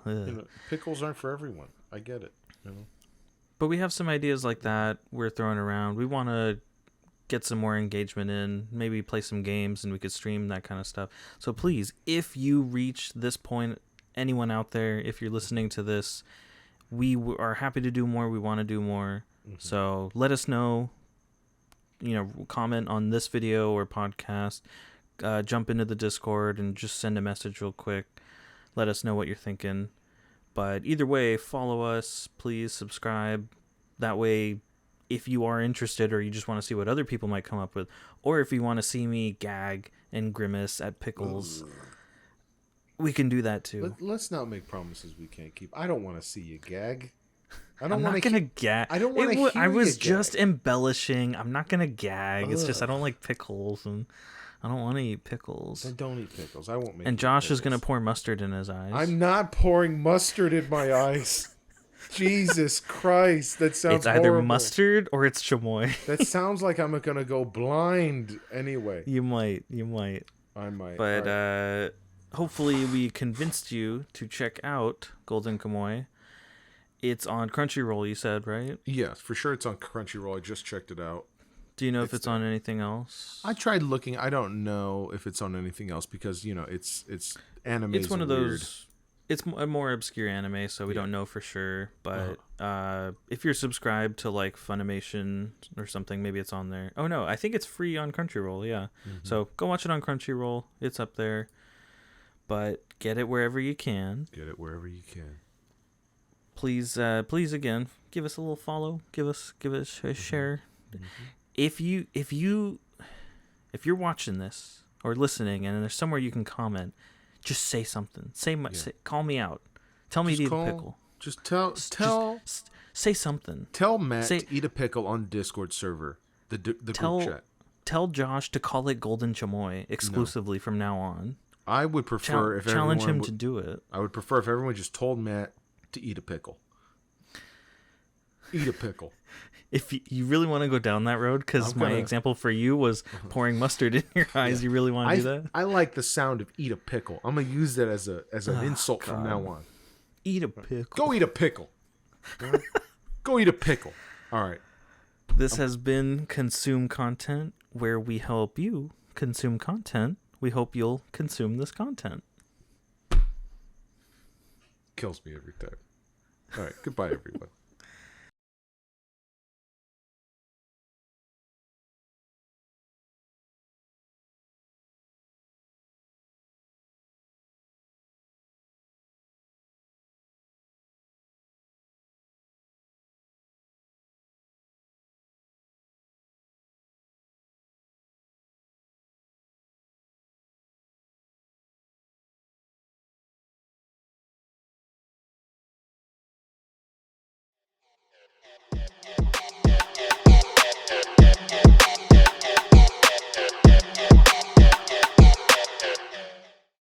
Pickles aren't for everyone. I get it. But we have some ideas like that we're throwing around. We want to get some more engagement in, maybe play some games, and we could stream that kind of stuff. So please, if you reach this point, anyone out there, if you're listening to this, we are happy to do more. We want to do more. So let us know. Comment on this video or podcast. Jump into the Discord and just send a message real quick. Let us know what you're thinking. But either way, follow us. Please subscribe. That way, if you are interested or you just want to see what other people might come up with, or if you want to see me gag and grimace at pickles, we can do that too. Let's not make promises we can't keep. I don't want to see you gag. I'm not gonna gag. I don't want to hear I was you just gag. embellishing. I'm not gonna gag. It's just I don't like pickles and I don't want to eat pickles. Then don't eat pickles. I won't make. And Josh is gonna pour mustard in his eyes. I'm not pouring mustard in my eyes. Jesus Christ, that sounds It's either horrible. mustard or it's chamoy. That sounds like I'm gonna go blind anyway. You might. I might. But hopefully we convinced you to check out Golden Kamuy. It's on Crunchyroll, you said, right? Yes, for sure it's on Crunchyroll. I just checked it out. Do you know if it's on anything else? I tried looking. I don't know if it's on anything else because, it's anime. It's one of those. It's a more obscure anime, so we don't know for sure. But if you're subscribed to like Funimation or something, maybe it's on there. Oh no, I think it's free on Crunchyroll. Yeah, so go watch it on Crunchyroll. It's up there. But get it wherever you can. Please again, give us a little follow. Give us a share. If you're watching this or listening and there's somewhere you can comment, just say something. Say call me out. Tell me to eat a pickle. Just tell. Say something. Tell Matt to eat a pickle on Discord server. The group chat. Tell Josh to call it Golden Chamoy exclusively from now on. I would prefer if challenge everyone him to do it. I would prefer if everyone just told Matt to eat a pickle. Eat a pickle. If you really want to go down that road, because my example for you was pouring mustard in your eyes, you really want to do that? I like the sound of eat a pickle. I'm gonna use that as an insult from now on. Eat a pickle. Go eat a pickle. Go eat a pickle. All right. This has been Consume Content, where we help you consume content. We hope you'll consume this content. Kills me every time. All right. Goodbye, everyone.